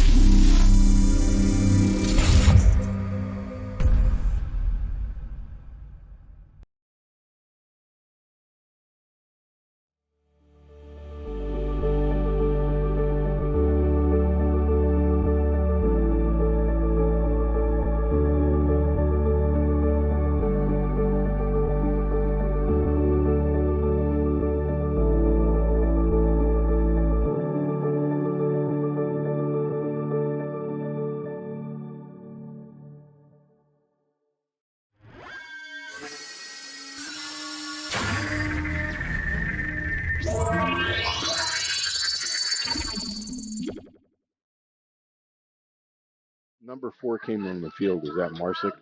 Number 4 came on the field. Is that Marsick? Number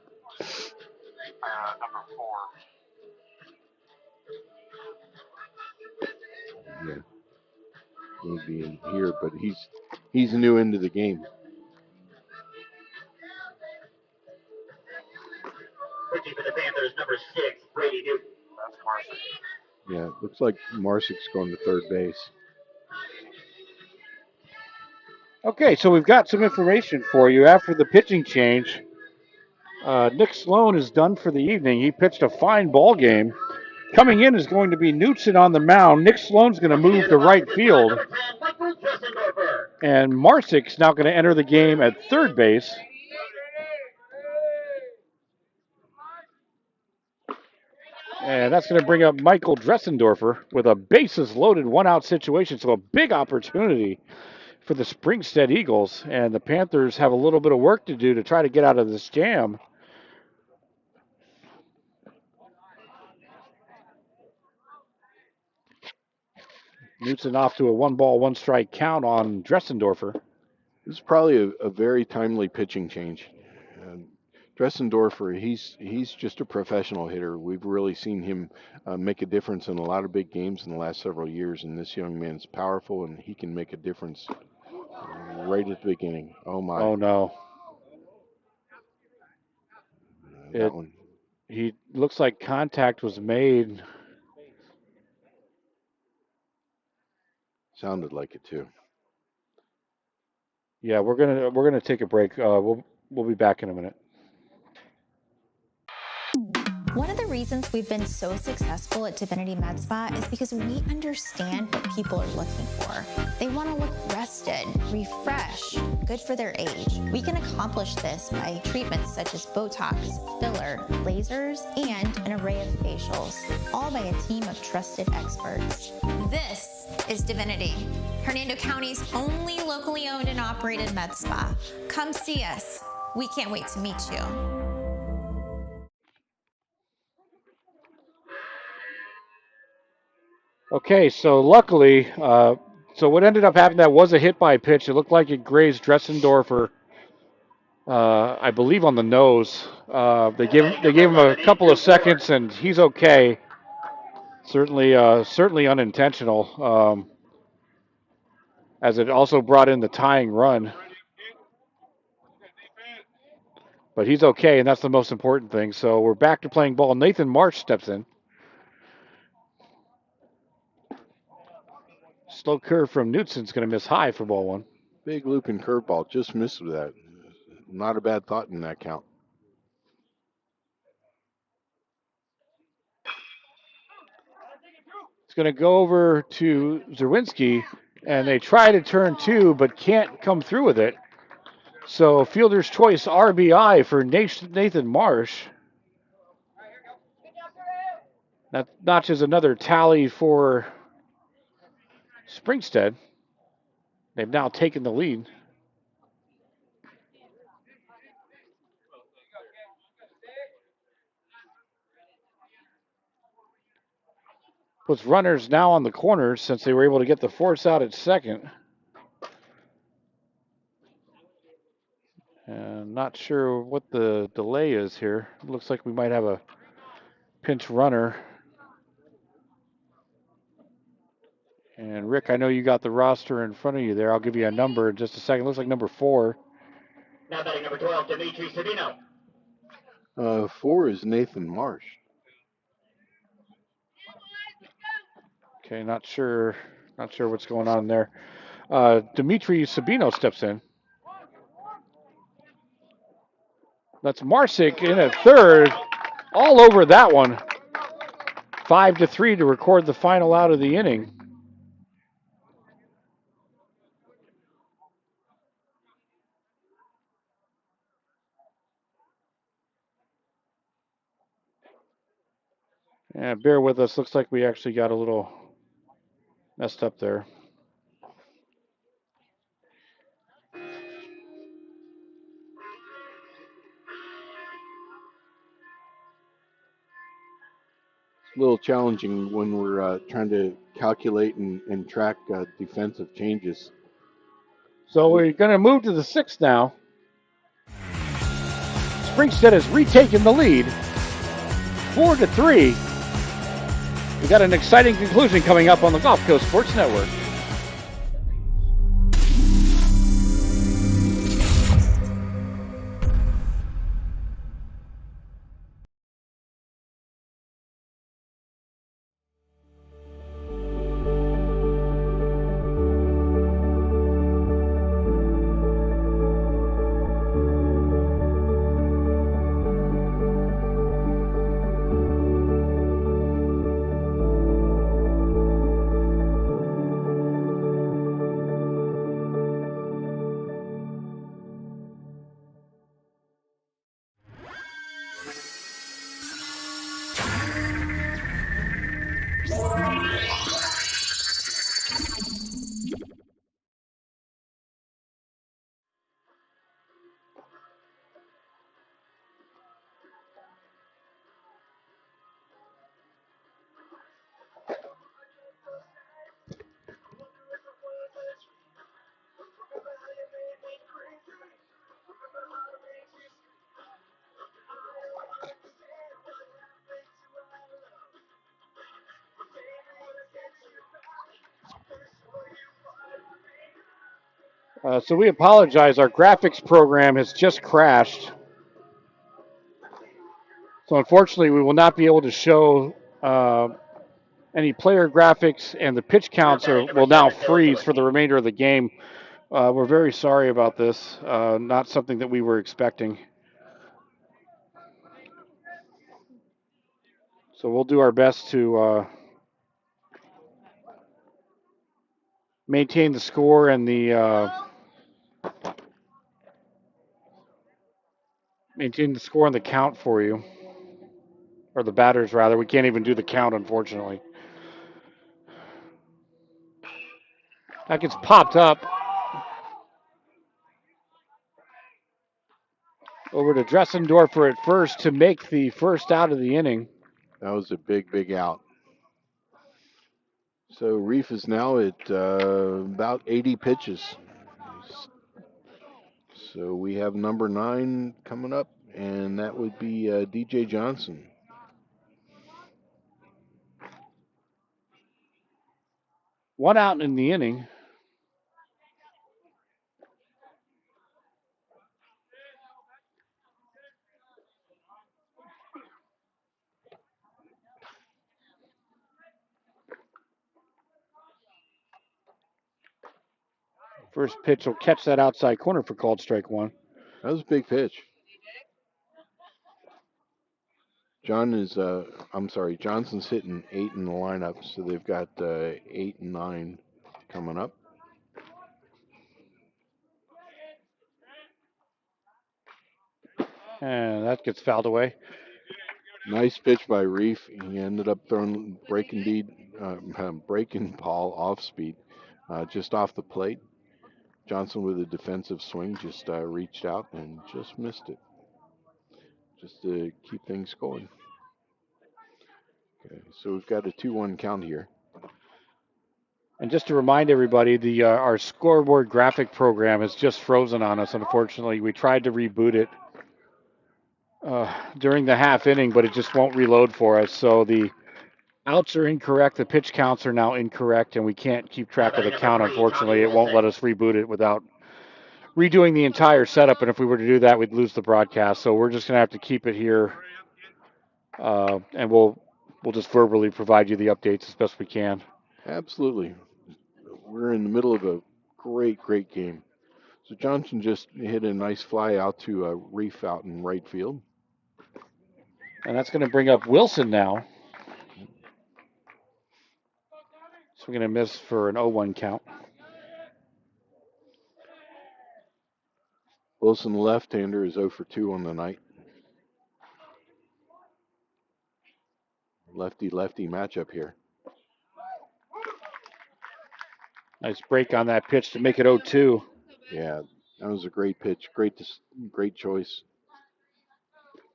4. Yeah. He'll be in here, but he's new into the game. Pitching for the Panthers, number 6, Brady Newton. That's Marcy. Yeah, it looks like Marsick's going to third base. Okay, so we've got some information for you after the pitching change. Nick Sloan is done for the evening. He pitched a fine ball game. Coming in is going to be Knutson on the mound. Nick Sloan's going to move to right field. And Marsick's now going to enter the game at third base. And that's going to bring up Michael Dressendorfer with a bases loaded, one-out situation. So a big opportunity for the Springstead Eagles. And the Panthers have a little bit of work to do to try to get out of this jam. Knutson off to a 1-ball, 1-strike count on Dressendorfer. This is probably a very timely pitching change. Dressendorfer, he's just a professional hitter. We've really seen him make a difference in a lot of big games in the last several years, and this young man's powerful, and he can make a difference right at the beginning. Oh, my. Oh, no. That one. He looks like contact was made. Sounded like it, too. Yeah, we're gonna take a break. We'll be back in a minute. One of the reasons we've been so successful at Divinity Med Spa is because we understand what people are looking for. They want to look rested, refreshed, good for their age. We can accomplish this by treatments such as Botox, filler, lasers, and an array of facials, all by a team of trusted experts. This is Divinity, Hernando County's only locally owned and operated med spa. Come see us. We can't wait to meet you. Okay, so luckily, so what ended up happening, that was a hit by pitch. It looked like it grazed Dressendorfer, I believe, on the nose. They gave him a couple of seconds, and he's okay. Certainly unintentional, as it also brought in the tying run. But he's okay, and that's the most important thing. So we're back to playing ball. Nathan Marsh steps in. Slow curve from Knutson's going to miss high for ball one. Big looping curveball. Just missed with that. Not a bad thought in that count. It's going to go over to Zerwinski, and they try to turn two, but can't come through with it. So fielder's choice RBI for Nathan Marsh. That notches another tally for Springstead. They've now taken the lead. Puts runners now on the corners since they were able to get the force out at second. And not sure what the delay is here. It looks like we might have a pinch runner. And Rick, I know you got the roster in front of you there. I'll give you a number in just a second. Looks like number 4. Now batting number 12, Dimitri Savino. 4 is Nathan Marsh. Okay, not sure what's going on there. Dimitri Sabino steps in. That's Marsick in at third, all over that one. 5-3 to record the final out of the inning. Yeah, bear with us. Looks like we actually got a little messed up there. A little challenging when we're trying to calculate and track defensive changes. So we're going to move to the 6th now. Springstead has retaken the lead, 4-3. We got an exciting conclusion coming up on the Gulf Coast Sports Network. So we apologize. Our graphics program has just crashed. So unfortunately, we will not be able to show any player graphics, and the pitch counts will now freeze for the remainder of the game. We're very sorry about this. Not something that we were expecting. So we'll do our best to maintain the score and the count for you, or the batters rather. We can't even do the count, unfortunately. That gets popped up over to Dressendorfer at first to make the first out of the inning. That was a big out. So Reef is now at about 80 pitches. So we have number 9 coming up, and that would be DJ Johnson. One out in the inning. First pitch will catch that outside corner for called strike 1. That was a big pitch. Johnson's hitting 8 in the lineup, so they've got 8 and 9 coming up. And that gets fouled away. Nice pitch by Reef. He ended up throwing breaking ball off speed, just off the plate. Johnson with a defensive swing just reached out and just missed it, just to keep things going. Okay, so we've got a 2-1 count here. And just to remind everybody, the our scoreboard graphic program has just frozen on us. Unfortunately, we tried to reboot it during the half inning, but it just won't reload for us. So the outs are incorrect, the pitch counts are now incorrect, and we can't keep track of the count. Unfortunately, it won't let us reboot it without redoing the entire setup. And if we were to do that, we'd lose the broadcast. So we're just going to have to keep it here, and we'll just verbally provide you the updates as best we can. Absolutely. We're in the middle of a great game. So Johnson just hit a nice fly out to a Reef out in right field. And that's going to bring up Wilson now. So we're going to miss for an 0-1 count. Wilson, the left-hander, is 0 for 2 on the night. Lefty-lefty matchup here. Nice break on that pitch to make it 0-2. Yeah, that was a great pitch. Great choice.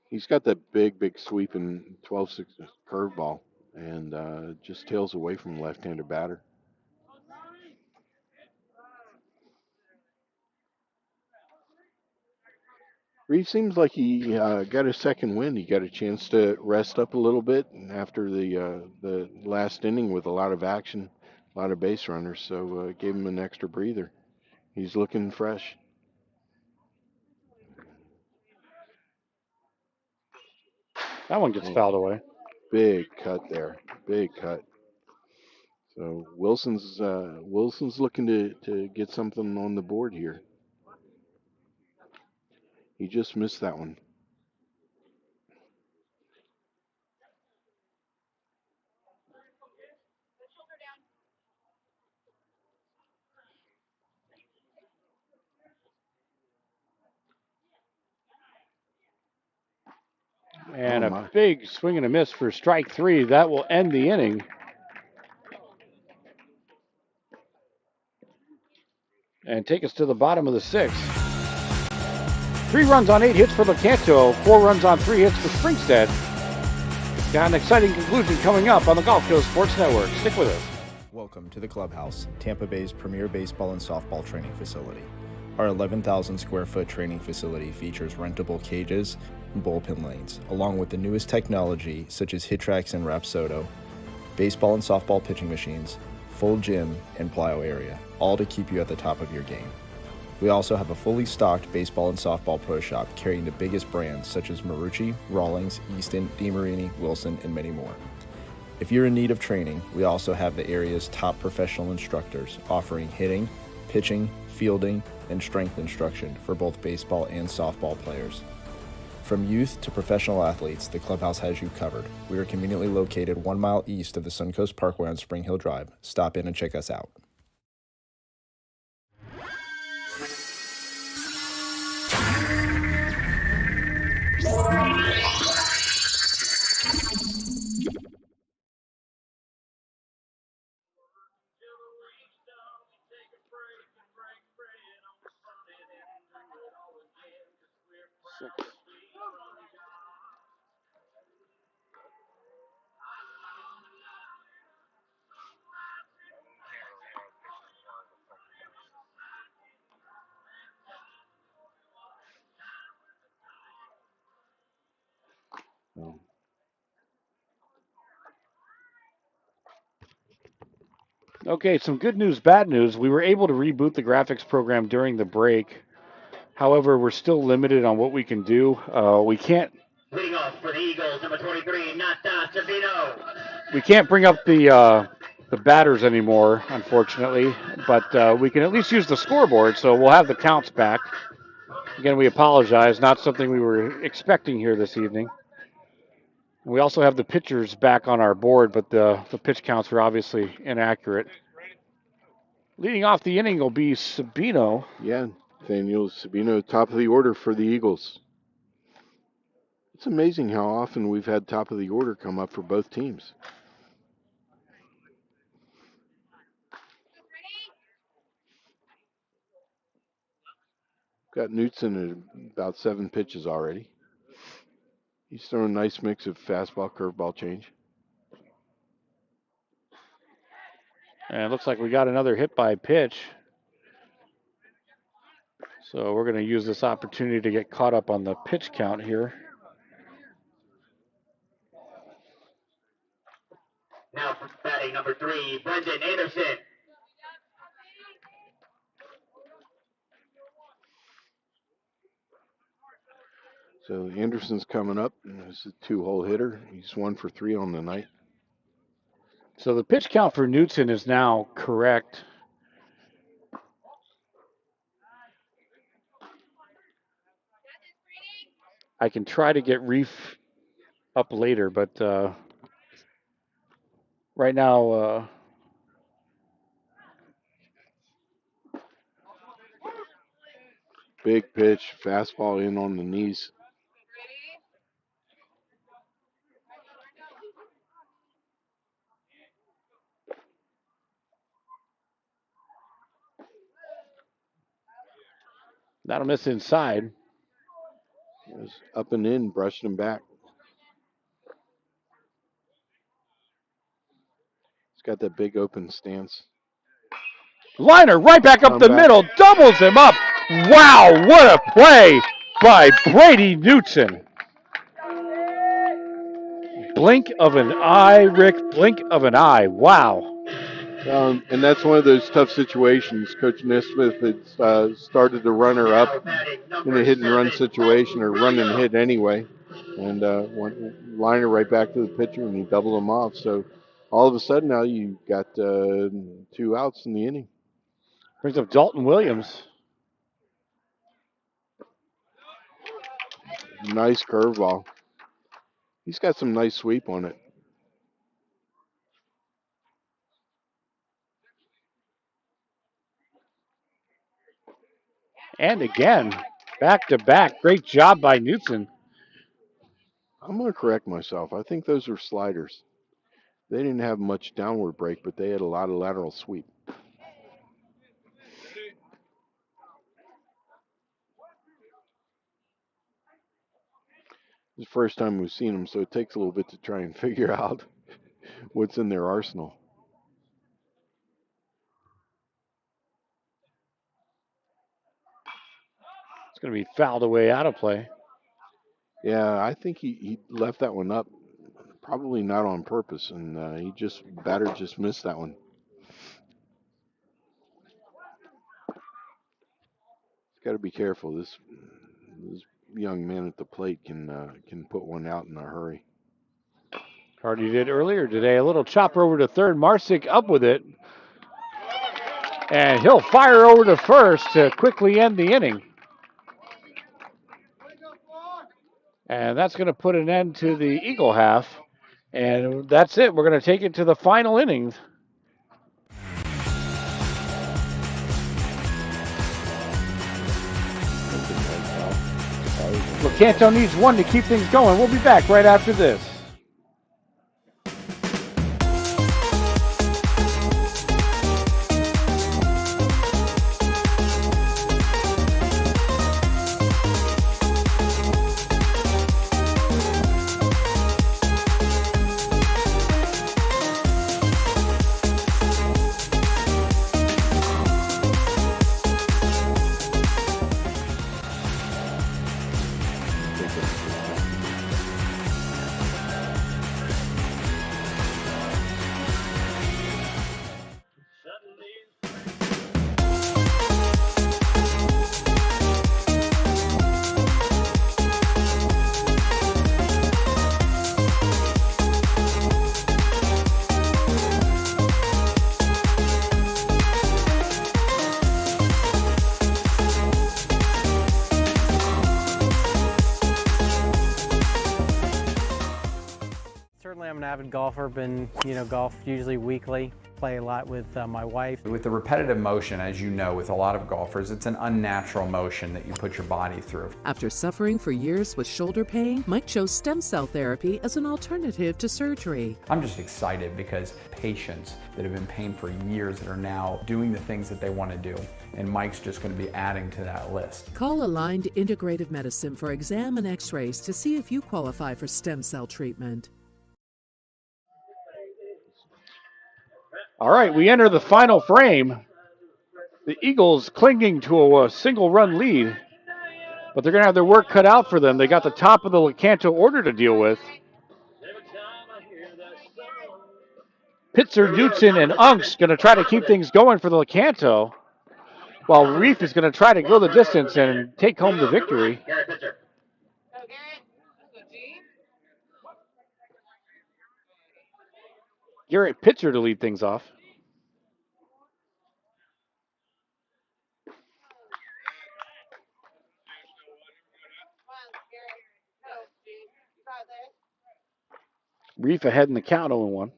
He's got that big sweeping 12-6 curveball and just tails away from the left-hander batter. Reeve seems like he got a second win. He got a chance to rest up a little bit after the last inning with a lot of action, a lot of base runners. So gave him an extra breather. He's looking fresh. That one gets fouled away. Big cut there. Big cut. So Wilson's looking to get something on the board here. He just missed that one. And a big swing and a miss for strike 3. That will end the inning. And take us to the bottom of the 6th. 3 runs on 8 hits for Lecanto, 4 runs on 3 hits for Springstead. Got an exciting conclusion coming up on the Gulf Coast Sports Network. Stick with us. Welcome to the Clubhouse, Tampa Bay's premier baseball and softball training facility. Our 11,000 square foot training facility features rentable cages and bullpen lanes, along with the newest technology such as HitTrax and Rapsodo, baseball and softball pitching machines, full gym, and plyo area, all to keep you at the top of your game. We also have a fully stocked baseball and softball pro shop carrying the biggest brands such as Marucci, Rawlings, Easton, DeMarini, Wilson, and many more. If you're in need of training, we also have the area's top professional instructors offering hitting, pitching, fielding, and strength instruction for both baseball and softball players. From youth to professional athletes, the clubhouse has you covered. We are conveniently located 1 mile east of the Suncoast Parkway on Spring Hill Drive. Stop in and check us out. Okay, some good news, bad news. We were able to reboot the graphics program during the break. However, we're still limited on what we can do. We can't. Leading off for the Eagles, number 23, Nata Savino. We can't bring up the batters anymore, unfortunately, but we can at least use the scoreboard, so we'll have the counts back. Again, we apologize. Not something we were expecting here this evening. We also have the pitchers back on our board, but the pitch counts are obviously inaccurate. Leading off the inning will be Sabino. Yeah, Daniel Sabino, top of the order for the Eagles. It's amazing how often we've had top of the order come up for both teams. Got Knutson at about 7 pitches already. He's throwing a nice mix of fastball, curveball change. And it looks like we got another hit by pitch. So we're going to use this opportunity to get caught up on the pitch count here. Now batting number 3, Brendan Anderson. So Anderson's coming up. He's a 2-hole hitter. He's 1 for 3 on the night. So the pitch count for Knutson is now correct. I can try to get Reef up later, but right now, big pitch, fastball in on the knees. that'll miss inside. It was up and in, brushed him back. He's got that big open stance. Liner right back up the middle, doubles him up. Wow, what a play by Brady Knutson. Blink of an eye, Rick, blink of an eye. Wow. And that's one of those tough situations. Coach Nesmith had started the runner up in a hit and run situation, or run and hit anyway, and went liner right back to the pitcher, and he doubled him off. So all of a sudden now you got 2 outs in the inning. Brings up Dalton Williams. Nice curveball. He's got some nice sweep on it. And again, back to back. Great job by Knutson. I'm going to correct myself. I think those are sliders. They didn't have much downward break, but they had a lot of lateral sweep. It's the first time we've seen them, so it takes a little bit to try and figure out what's in their arsenal. It's going to be fouled away out of play. Yeah, I think he left that one up, probably not on purpose, and batter just missed that one. He's got to be careful. This young man at the plate can put one out in a hurry. Hardy did earlier today. A little chopper over to third. Marsick up with it. And he'll fire over to first to quickly end the inning. And that's going to put an end to the Eagle half. And that's it. We're going to take it to the final innings. Lecanto needs 1 to keep things going. We'll be back right after this. I'm an avid golfer, been, golf usually weekly, play a lot with my wife. With the repetitive motion, as you know, with a lot of golfers, it's an unnatural motion that you put your body through. After suffering for years with shoulder pain, Mike chose stem cell therapy as an alternative to surgery. I'm just excited because patients that have been in pain for years that are now doing the things that they want to do. And Mike's just going to be adding to that list. Call Aligned Integrative Medicine for exam and x-rays to see if you qualify for stem cell treatment. All right, we enter the final frame. The Eagles clinging to a single-run lead, but they're going to have their work cut out for them. They got the top of the Lecanto order to deal with. Pitzer, Newton, and Unks going to try to keep things going for the Lecanto, while Reef is going to try to go the distance and take home the victory. Garrett Pitzer to lead things off. Reef ahead in the count 0-1.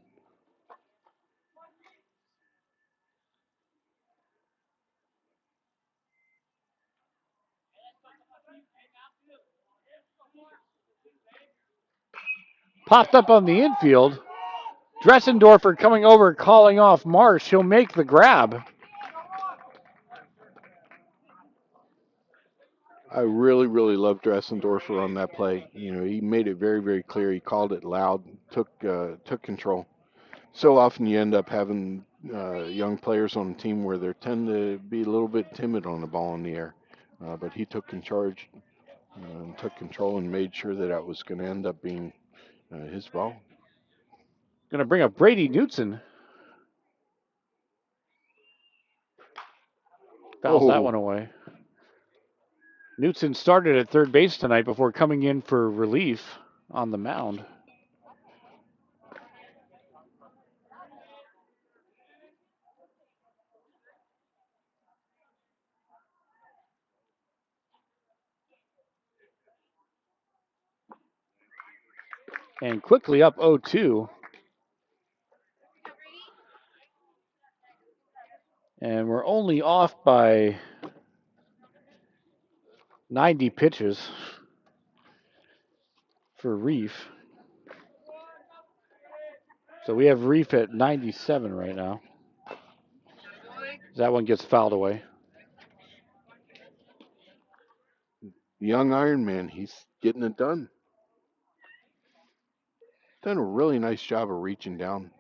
Popped up on the infield. Dressendorfer coming over, calling off Marsh. He'll make the grab. I really, really love Dressendorfer on that play. You know, he made it very, very clear. He called it loud, took control. So often you end up having young players on the team where they tend to be a little bit timid on the ball in the air. But he took took control and made sure that was going to end up being his ball. Going to bring up Brady Newton. Fouls that one away. Newton started at third base tonight before coming in for relief on the mound. And quickly up 0-2. And we're only off by 90 pitches for Reef. So we have Reef at 97 right now. That one gets fouled away. Young Iron Man, he's getting it done. Done a really nice job of reaching down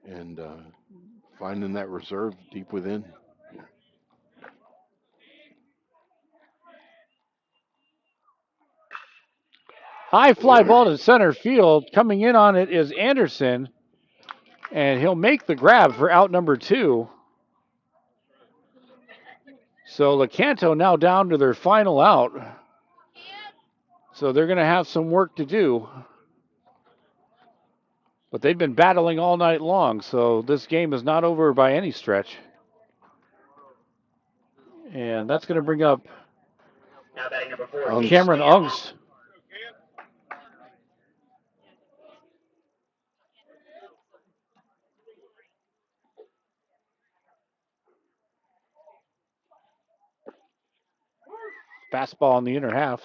and finding that reserve deep within. High fly ball to center field. Coming in on it is Anderson. And he'll make the grab for out number 2. So Lecanto now down to their final out. So they're going to have some work to do. But they've been battling all night long, so this game is not over by any stretch. And that's going to bring up Cameron Unks. Fastball in the inner half.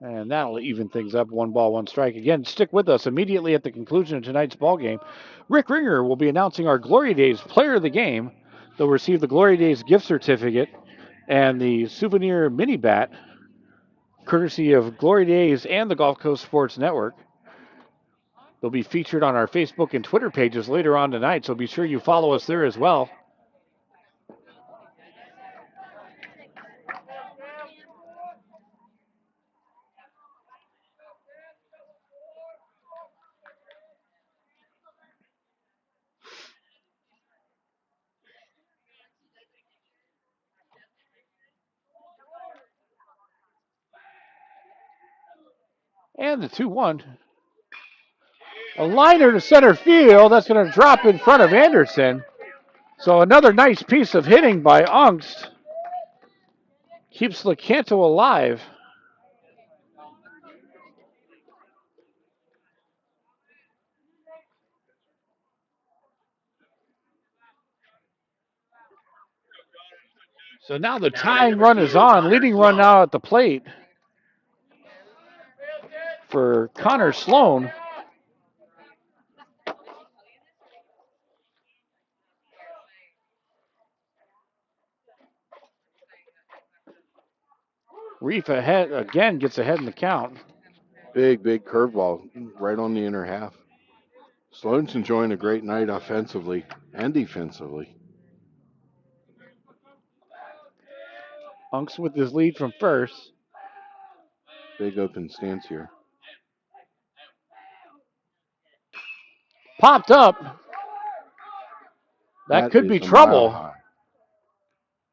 And that'll even things up. 1 ball, 1 strike. Again, stick with us. Immediately at the conclusion of tonight's ball game, Rick Ringer will be announcing our Glory Days player of the game. They'll receive the Glory Days gift certificate and the souvenir mini bat, courtesy of Glory Days and the Gulf Coast Sports Network. They'll be featured on our Facebook and Twitter pages later on tonight, so be sure you follow us there as well. And the 2-1. A liner to center field. That's going to drop in front of Anderson. So another nice piece of hitting by Unks. Keeps Lecanto alive. So now the tying run is on. Leading run now at the plate. for Connor Sloan. Reef ahead again, gets ahead in the count. Big curveball right on the inner half. Sloan's enjoying a great night offensively and defensively. Unks with his lead from first. Big open stance here. Popped up. That could be trouble.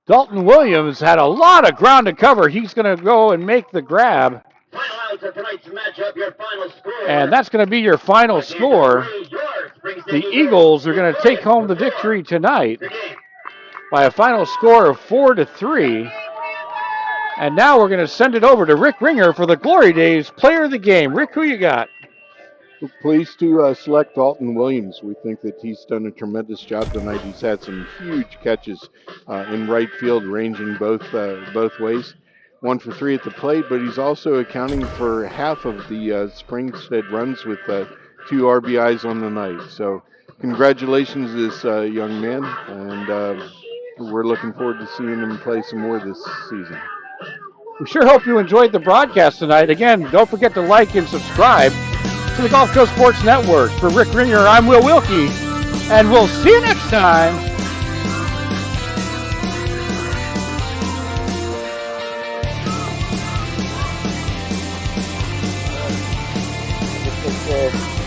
Dalton Williams had a lot of ground to cover. He's going to go and make the grab. Final outs of tonight's matchup, your final score. And that's going to be your final score. The Eagles are going to take home the victory tonight by a final score of 4-3. And now we're going to send it over to Rick Ringer for the Glory Days Player of the Game. Rick, who you got? We're pleased to select Dalton Williams. We think that he's done a tremendous job tonight. He's had some huge catches in right field, ranging both ways. 1 for 3 at the plate, but he's also accounting for half of the Springstead runs with 2 RBIs on the night. So congratulations to this young man, and we're looking forward to seeing him play some more this season. We sure hope you enjoyed the broadcast tonight. Again, don't forget to like and subscribe to the Gulf Coast Sports Network. For Rick Ringer, I'm Will Wilkie, and we'll see you next time. Just